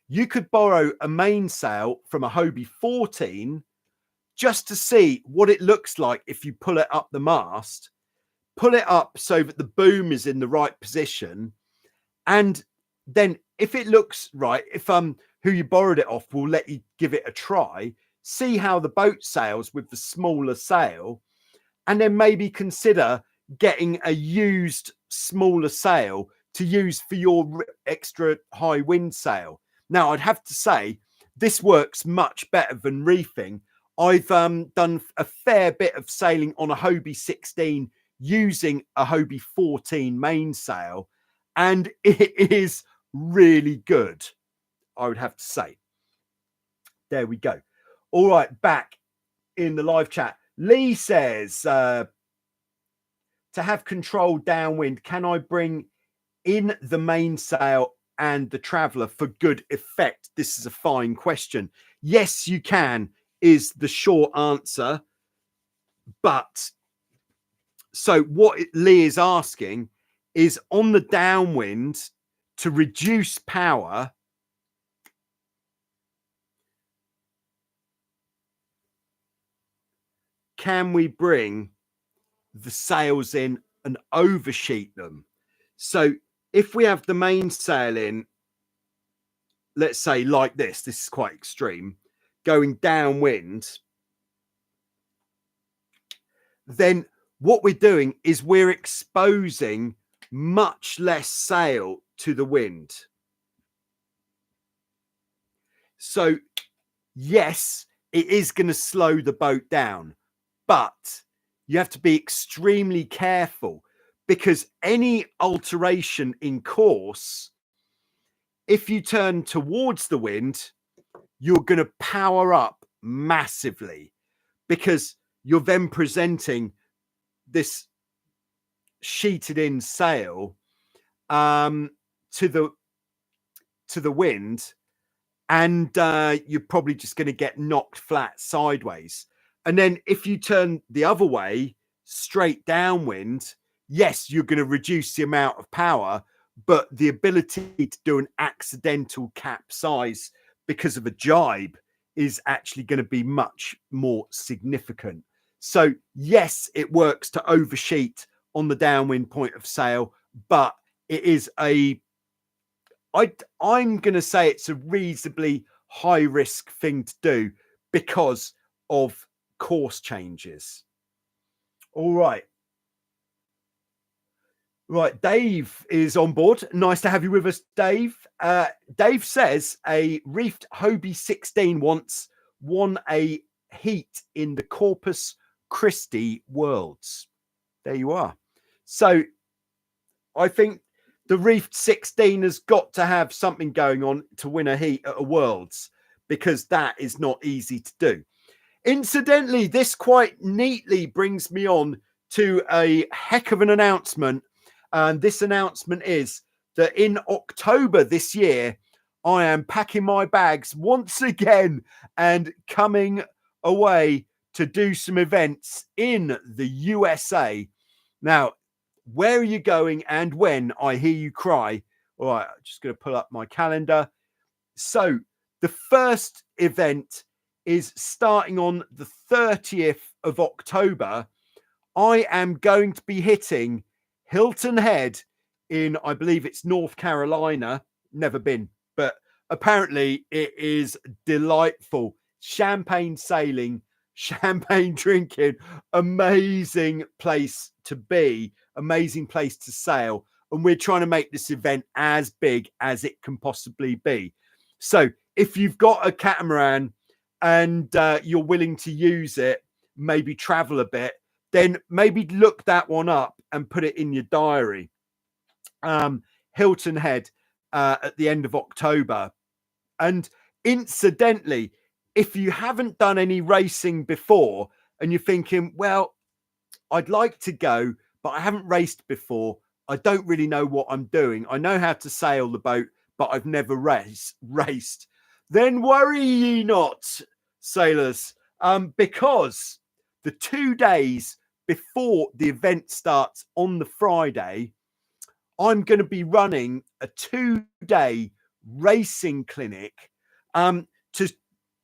Speaker 1: You could borrow a mainsail from a Hobie 14 just to see what it looks like if you pull it up the mast, pull it up so that the boom is in the right position. And then if it looks right, if who you borrowed it off will let you give it a try, see how the boat sails with the smaller sail, and then maybe consider getting a used smaller sail to use for your extra high wind sail. Now, I'd have to say this works much better than reefing. I've done a fair bit of sailing on a Hobie 16 using a Hobie 14 mainsail, and it is really good, I would have to say. There we go. All right, back in the live chat. Lee says, to have controlled downwind, can I bring in the mainsail and the traveller for good effect? This is a fine question. Yes, you can, is the short answer. But so what Lee is asking is, on the downwind, to reduce power, can we bring the sails in and oversheet them? So if we have the mainsail in, let's say like this is quite extreme, going downwind, then what we're doing is we're exposing much less sail to the wind. So yes, it is going to slow the boat down, but you have to be extremely careful, because any alteration in course, if you turn towards the wind, you're going to power up massively, because you're then presenting this sheeted in sail to the wind, and you're probably just going to get knocked flat sideways. And then if you turn the other way, straight downwind, yes, you're going to reduce the amount of power, but the ability to do an accidental capsize because of a jibe is actually going to be much more significant. So yes, it works to oversheet on the downwind point of sail, but it is I'm going to say it's a reasonably high risk thing to do because of course changes. All right. Right, Dave is on board. Nice to have you with us, Dave. Dave says a reefed Hobie 16 once won a heat in the Corpus Christi Worlds. There you are. So I think the reefed 16 has got to have something going on to win a heat at a Worlds, because that is not easy to do. Incidentally, this quite neatly brings me on to a heck of an announcement. And this announcement is that in October this year, I am packing my bags once again and coming away to do some events in the USA. Now, where are you going and when? I hear you cry. All right, I'm just going to pull up my calendar. So the first event is starting on the 30th of October. I am going to be hitting Hilton Head in, I believe it's North Carolina. Never been, but apparently it is delightful. Champagne sailing, champagne drinking, amazing place to be, amazing place to sail. And we're trying to make this event as big as it can possibly be. So if you've got a catamaran and you're willing to use it, maybe travel a bit, then maybe look that one up and put it in your diary. Hilton Head at the end of October. And incidentally, if you haven't done any racing before and you're thinking, well, I'd like to go, but I haven't raced before. I don't really know what I'm doing. I know how to sail the boat, but I've never raced. Then worry ye not, sailors, because the 2 days before the event starts on the Friday, I'm going to be running a 2-day racing clinic to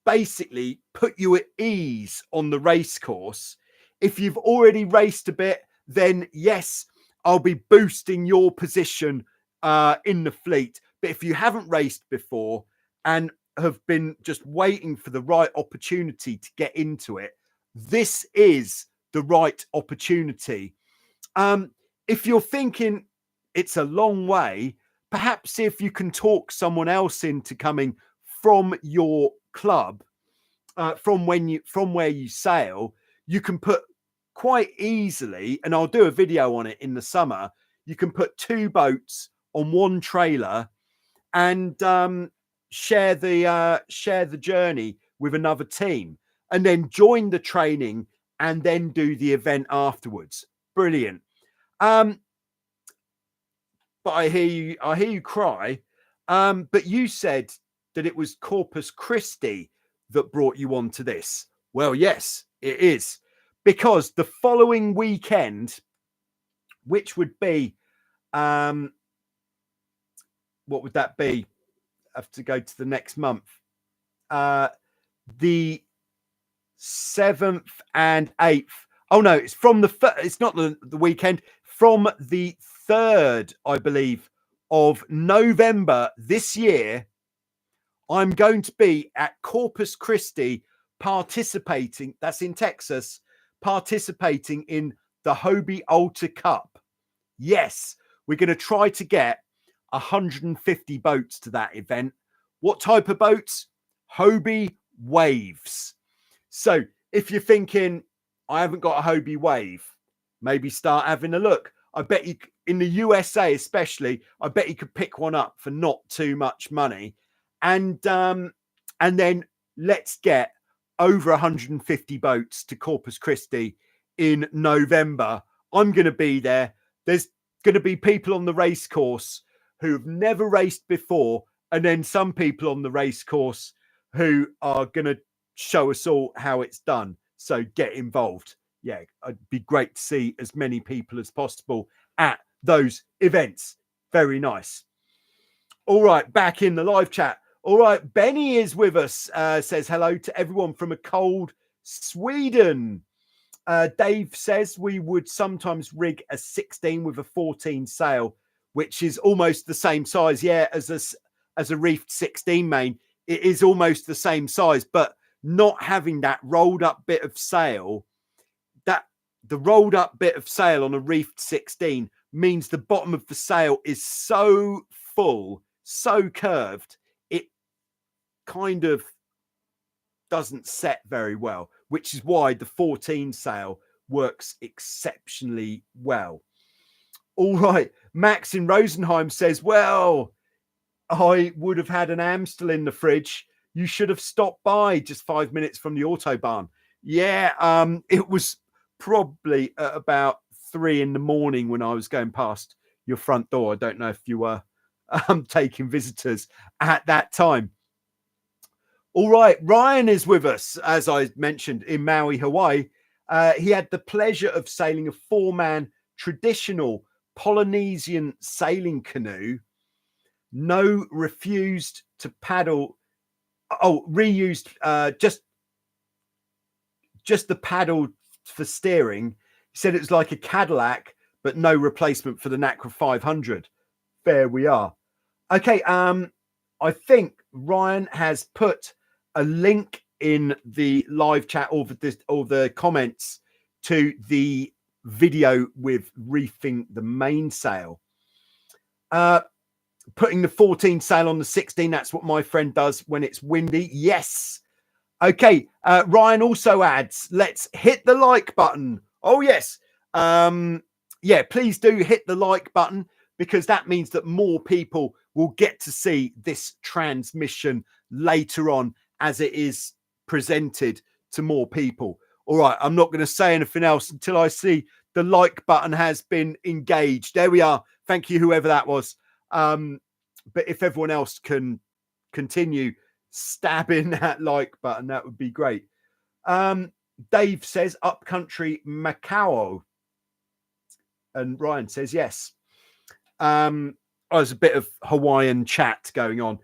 Speaker 1: basically put you at ease on the race course. If you've already raced a bit, then yes, I'll be boosting your position in the fleet. But if you haven't raced before and have been just waiting for the right opportunity to get into it, this is the right opportunity. If you're thinking it's a long way, perhaps see if you can talk someone else into coming from your club, from where you sail. You can put quite easily, and I'll do a video on it in the summer. You can put 2 boats on one trailer and share the journey with another team, and then join the training and then do the event afterwards. Brilliant. But I hear you cry. But you said that it was Corpus Christi that brought you onto this. Well, yes, it is, because the following weekend, which would be, what would that be? I have to go to the next month. The 7th and 8th. Oh no, it's from it's not the weekend, from the 3rd, I believe, of November this year. I'm going to be at Corpus Christi participating, that's in Texas, participating in the Hobie Ultra Cup. Yes, we're going to try to get 150 boats to that event. What type of boats? Hobie waves. So if you're thinking, I haven't got a Hobie wave, maybe start having a look. I bet you, in the USA especially, I bet you could pick one up for not too much money. And then let's get over 150 boats to Corpus Christi in November. I'm going to be there. There's going to be people on the race course who've never raced before, and then some people on the race course who are going to show us all how it's done. So get involved. Yeah, it'd be great to see as many people as possible at those events. Very nice. All right, back in the live chat. All right, Benny is with us, says hello to everyone from a cold Sweden. Dave says we would sometimes rig a 16 with a 14 sail, which is almost the same size. Yeah, as a reefed 16 main, it is almost the same size, but not having that rolled up bit of sail, that the rolled up bit of sail on a reefed 16 means the bottom of the sail is so full, so curved, it kind of doesn't set very well, which is why the 14 sail works exceptionally well. All right, Max in Rosenheim says, well, I would have had an Amstel in the fridge. You should have stopped by just 5 minutes from the Autobahn. Yeah, it was probably at about 3 in the morning when I was going past your front door. I don't know if you were taking visitors at that time. All right, Ryan is with us, as I mentioned, in Maui, Hawaii. He had the pleasure of sailing a 4-man traditional Polynesian sailing canoe. No refused to paddle. Oh, reused, just just the paddle for steering. He said it was like a Cadillac, but no replacement for the Nacra 500. There we are. Okay, I think Ryan has put a link in the live chat or the comments to the video with reefing the mainsail. Putting the 14 sail on the 16, that's what my friend does when it's windy. Yes. Okay, Ryan also adds, let's hit the like button. Oh, yes. Yeah, please do hit the like button, because that means that more people will get to see this transmission later on as it is presented to more people. All right, I'm not going to say anything else until I see the like button has been engaged. There we are. Thank you, whoever that was. But if everyone else can continue stabbing that like button, that would be great. Dave says upcountry Macau. And Ryan says yes. There's a bit of Hawaiian chat going on.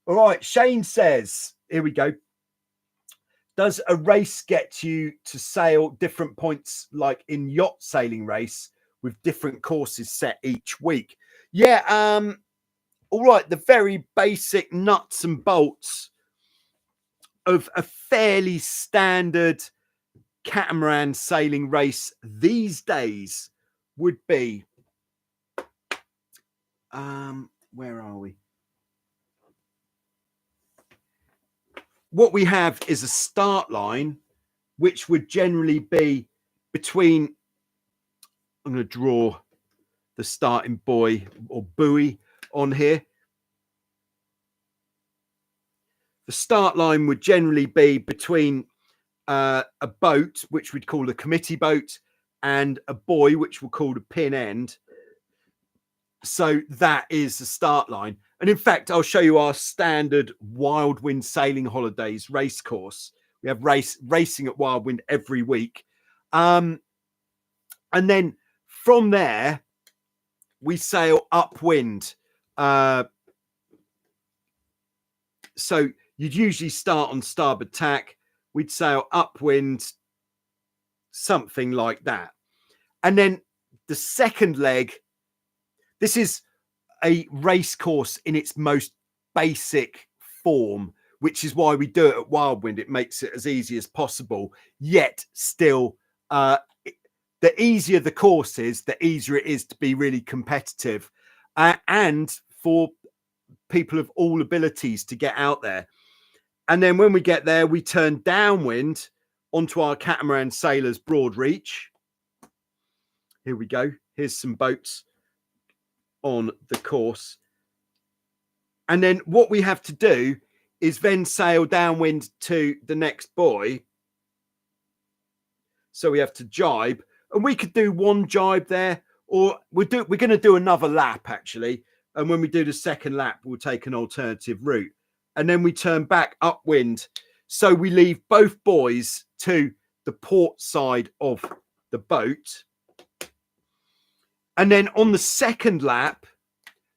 Speaker 1: All right, Shane says, here we go. Does a race get you to sail different points like in yacht sailing race with different courses set each week? Yeah, all right, the very basic nuts and bolts of a fairly standard catamaran sailing race these days would be, where are we? What we have is a start line, which would generally be between, I'm going to draw the starting buoy or buoy on here. The start line would generally be between a boat, which we'd call a committee boat, and a buoy, which we'll call the pin end. So that is the start line. And in fact, I'll show you our standard Wild Wind Sailing Holidays race course. We have racing at Wild Wind every week. And then from there, we sail upwind. So you'd usually start on starboard tack. We'd sail upwind, something like that. And then the second leg, this is a race course in its most basic form, which is why we do it at Wild Wind. It makes it as easy as possible, yet still, the easier the course is, the easier it is to be really competitive, and for people of all abilities to get out there. And then when we get there, we turn downwind onto our Catamaran Sailors Broad Reach. Here we go. Here's some boats on the course. And then what we have to do is then sail downwind to the next buoy. So we have to jibe, and we could do one jibe there, or we're going to do another lap actually. And when we do the second lap, we'll take an alternative route, and then we turn back upwind. So we leave both buoys to the port side of the boat. And then on the second lap,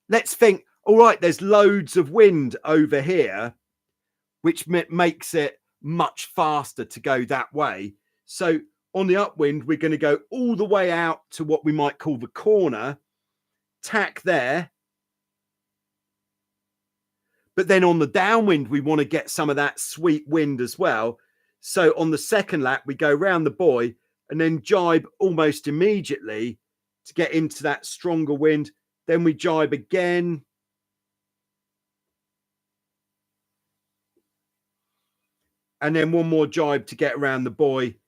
Speaker 1: let's think, all right, there's loads of wind over here, which makes it much faster to go that way. So on the upwind, we're going to go all the way out to what we might call the corner, tack there. But then on the downwind, we want to get some of that sweet wind as well. So on the second lap, we go around the buoy and then jibe almost immediately to get into that stronger wind. Then we jibe again. And then one more jibe to get around the buoy.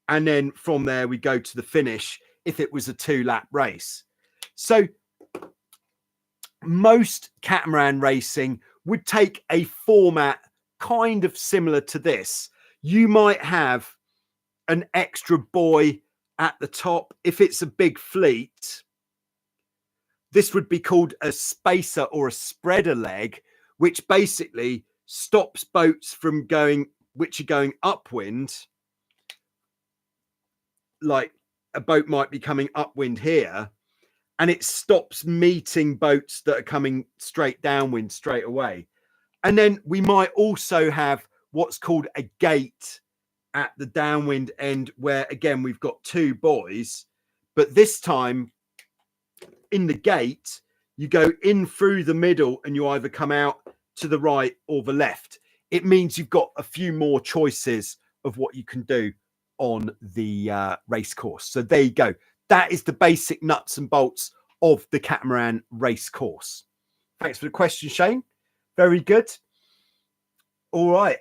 Speaker 1: And then from there, we go to the finish if it was a 2-lap race. So most catamaran racing would take a format kind of similar to this. You might have an extra buoy at the top. If it's a big fleet, this would be called a spacer or a spreader leg, which basically stops boats from going, which are going upwind. Like a boat might be coming upwind here, and it stops meeting boats that are coming straight downwind straight away. And then we might also have what's called a gate at the downwind end where, again, we've got two buoys, but this time in the gate, you go in through the middle and you either come out to the right or the left. It means you've got a few more choices of what you can do on the race course. So there you go. That is the basic nuts and bolts of the Catamaran race course. Thanks for the question, Shane. Very good. All right.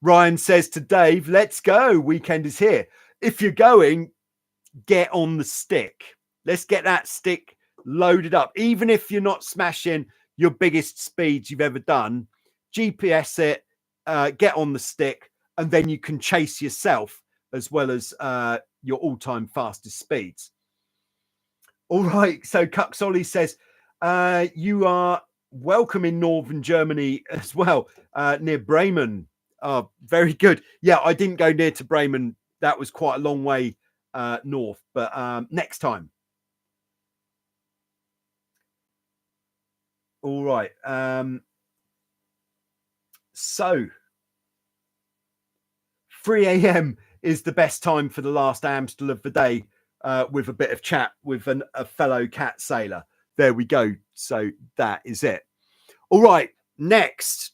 Speaker 1: Ryan says to Dave, let's go. Weekend is here. If you're going, get on the stick. Let's get that stick loaded up. Even if you're not smashing your biggest speeds you've ever done, GPS it, get on the stick, and then you can chase yourself as well as your all-time fastest speeds. All right. So Cuxolly says, you are welcome in northern Germany as well, near Bremen. Oh, very good. Yeah, I didn't go near to Bremen. That was quite a long way north, but next time. All right. So 3 a.m. is the best time for the last Amstel of the day, with a bit of chat with a fellow cat sailor. There we go. So that is it. All right. Next.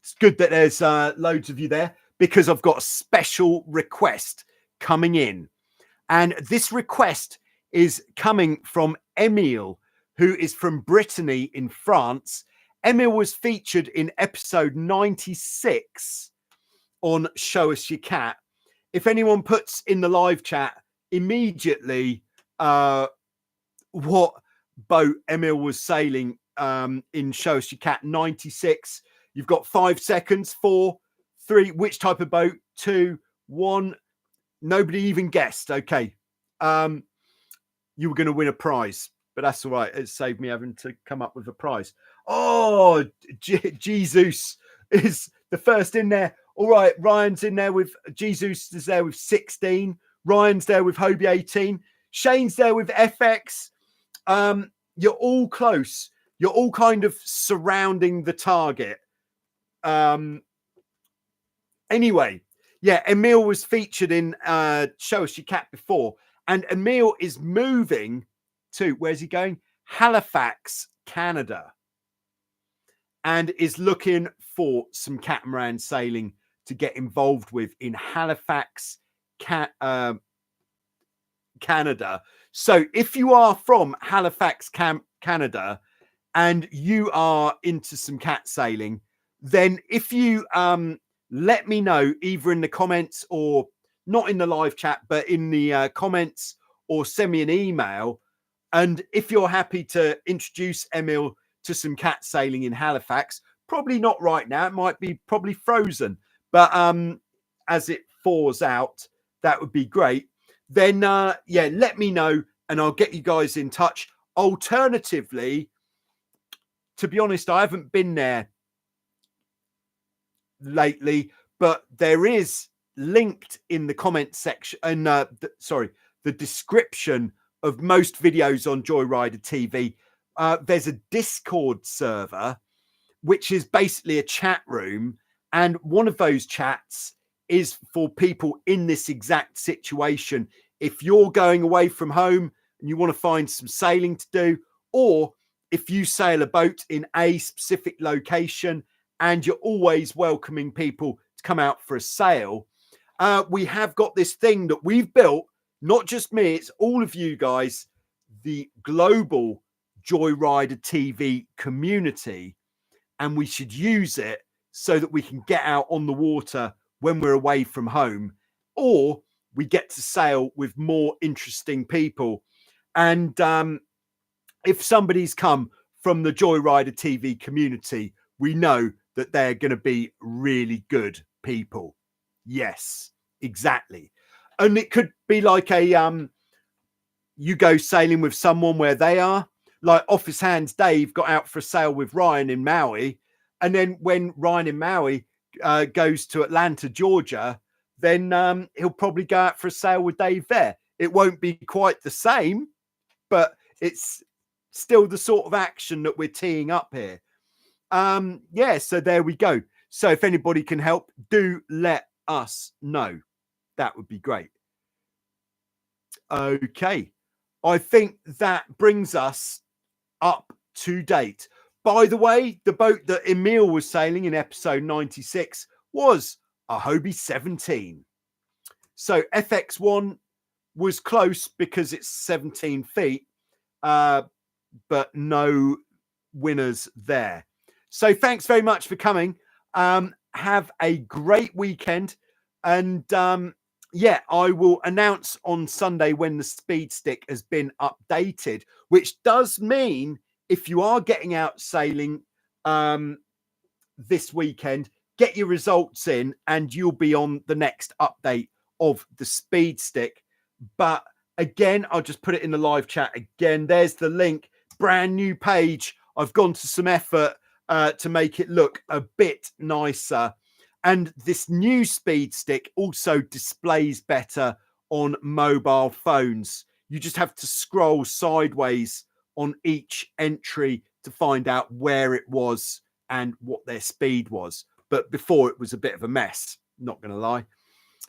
Speaker 1: It's good that there's loads of you there because I've got a special request coming in. And this request is coming from Emile, who is from Brittany in France. Emile was featured in episode 96 on Show Us Your Cat. If anyone puts in the live chat immediately what boat Emile was sailing in Show Us Your Cat 96, you've got 5 seconds. 4, 3, which type of boat? 2, 1. Nobody even guessed. Okay. You were going to win a prize, but that's all right. It saved me having to come up with a prize. Oh, Jesus is the first in there. All right. Ryan's in there with Jesus is there with 16. Ryan's there with Hobie 18. Shane's there with FX. You're all close. You're all kind of surrounding the target. Anyway, yeah, Emile was featured in Show Us Your Cat before, and Emile is moving to, where's he going? Halifax, Canada, and is looking for some catamaran sailing to get involved with in Halifax, Canada. So if you are from Halifax, Canada, and you are into some cat sailing, then if you let me know either in the comments or not in the live chat, but in the comments, or send me an email. And if you're happy to introduce Emile to some cat sailing in Halifax, probably not right now. It might be probably frozen, but as it thaws out, that would be great. Then, yeah, let me know and I'll get you guys in touch. Alternatively, to be honest, I haven't been there lately, but there is linked in the comment section and the description of most videos on Joyrider TV. There's a Discord server, which is basically a chat room. And one of those chats is for people in this exact situation. If you're going away from home and you want to find some sailing to do, or if you sail a boat in a specific location and you're always welcoming people to come out for a sail, we have got this thing that we've built, not just me, it's all of you guys, the global Joyrider TV community, and we should use it so that we can get out on the water when we're away from home, or we get to sail with more interesting people. And if somebody's come from the Joyrider TV community, we know that they're going to be really good people. Yes, exactly. And it could be like a you go sailing with someone where they are, like Office Hands Dave got out for a sail with Ryan in Maui, and then when Ryan in Maui goes to Atlanta, Georgia, then he'll probably go out for a sail with Dave there. It won't be quite the same, but it's still the sort of action that we're teeing up here. Yeah, so there we go. So if anybody can help, do let us know. That would be great. Okay. I think that brings us up to date. By the way, the boat that Emil was sailing in episode 96 was a Hobie 17. So FX1 was close because it's 17 feet, but no winners there. So thanks very much for coming. Have a great weekend. And yeah, I will announce on Sunday when the speed stick has been updated, which does mean if you are getting out sailing this weekend, get your results in and you'll be on the next update of the speed stick. But again, I'll just put it in the live chat again. There's the link, brand new page. I've gone to some effort to make it look a bit nicer. And this new speed stick also displays better on mobile phones. You just have to scroll sideways on each entry to find out where it was and what their speed was. But before it was a bit of a mess, not going to lie.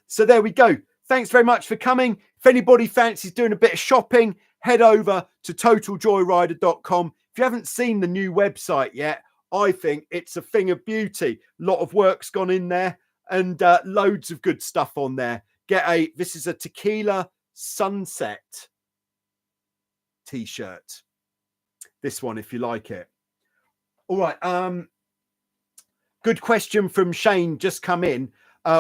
Speaker 1: So there we go. Thanks very much for coming. If anybody fancies doing a bit of shopping, head over to totaljoyrider.com. If you haven't seen the new website yet, I think it's a thing of beauty. A lot of work's gone in there and loads of good stuff on there. This is a Tequila Sunset t-shirt. This one, if you like it. All right. Good question from Shane just come in.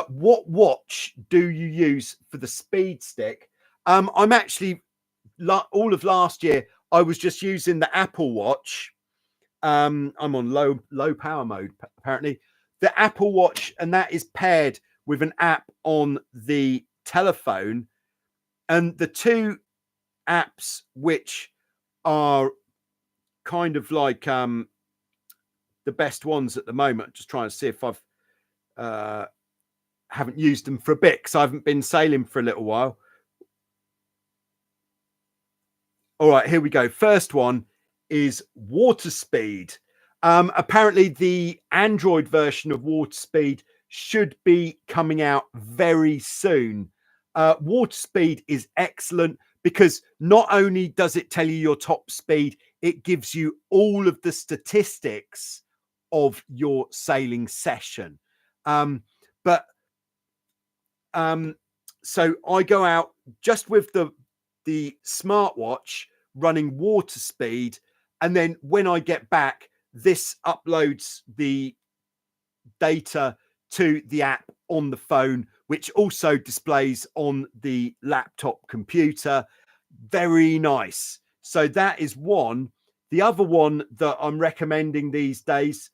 Speaker 1: What watch do you use for the speed stick? I'm actually, all of last year, I was just using the Apple Watch. I'm on low power mode, apparently. The Apple Watch, and that is paired with an app on the telephone. And the two apps which are kind of like the best ones at the moment, just trying to see if I've haven't used them for a bit because I haven't been sailing for a little while. All right, here we go. First one is WaterSpeed. Apparently the Android version of WaterSpeed should be coming out very soon. WaterSpeed is excellent because not only does it tell you your top speed, it gives you all of the statistics of your sailing session. So I go out just with the smartwatch running WaterSpeed, and then when I get back, this uploads the data to the app on the phone, which also displays on the laptop computer. Very nice. So that is one. The other one that I'm recommending these days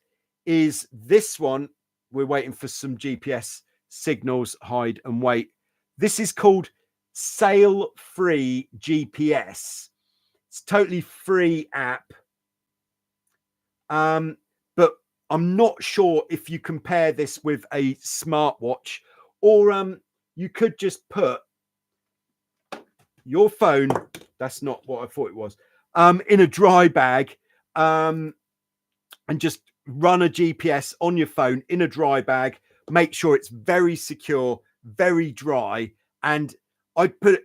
Speaker 1: is this one. We're waiting for some GPS signals, hide and wait. This is called Sail Free GPS. It's a totally free app. But I'm not sure if you compare this with a smartwatch, or you could just put your phone, that's not what I thought it was, in a dry bag, and just run a GPS on your phone in a dry bag. Make sure it's very secure, very dry. And I'd put it,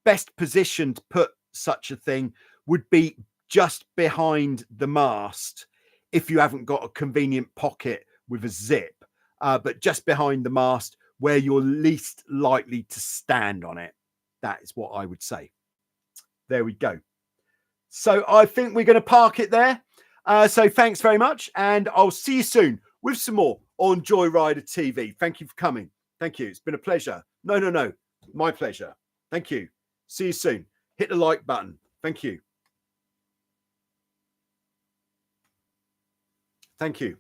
Speaker 1: best position to put such a thing would be just behind the mast if you haven't got a convenient pocket with a zip, but just behind the mast where you're least likely to stand on it. That is what I would say. There we go. So I think we're going to park it there. So thanks very much. And I'll see you soon with some more on Joyrider TV. Thank you for coming. Thank you. It's been a pleasure. No. My pleasure. Thank you. See you soon. Hit the like button. Thank you. Thank you.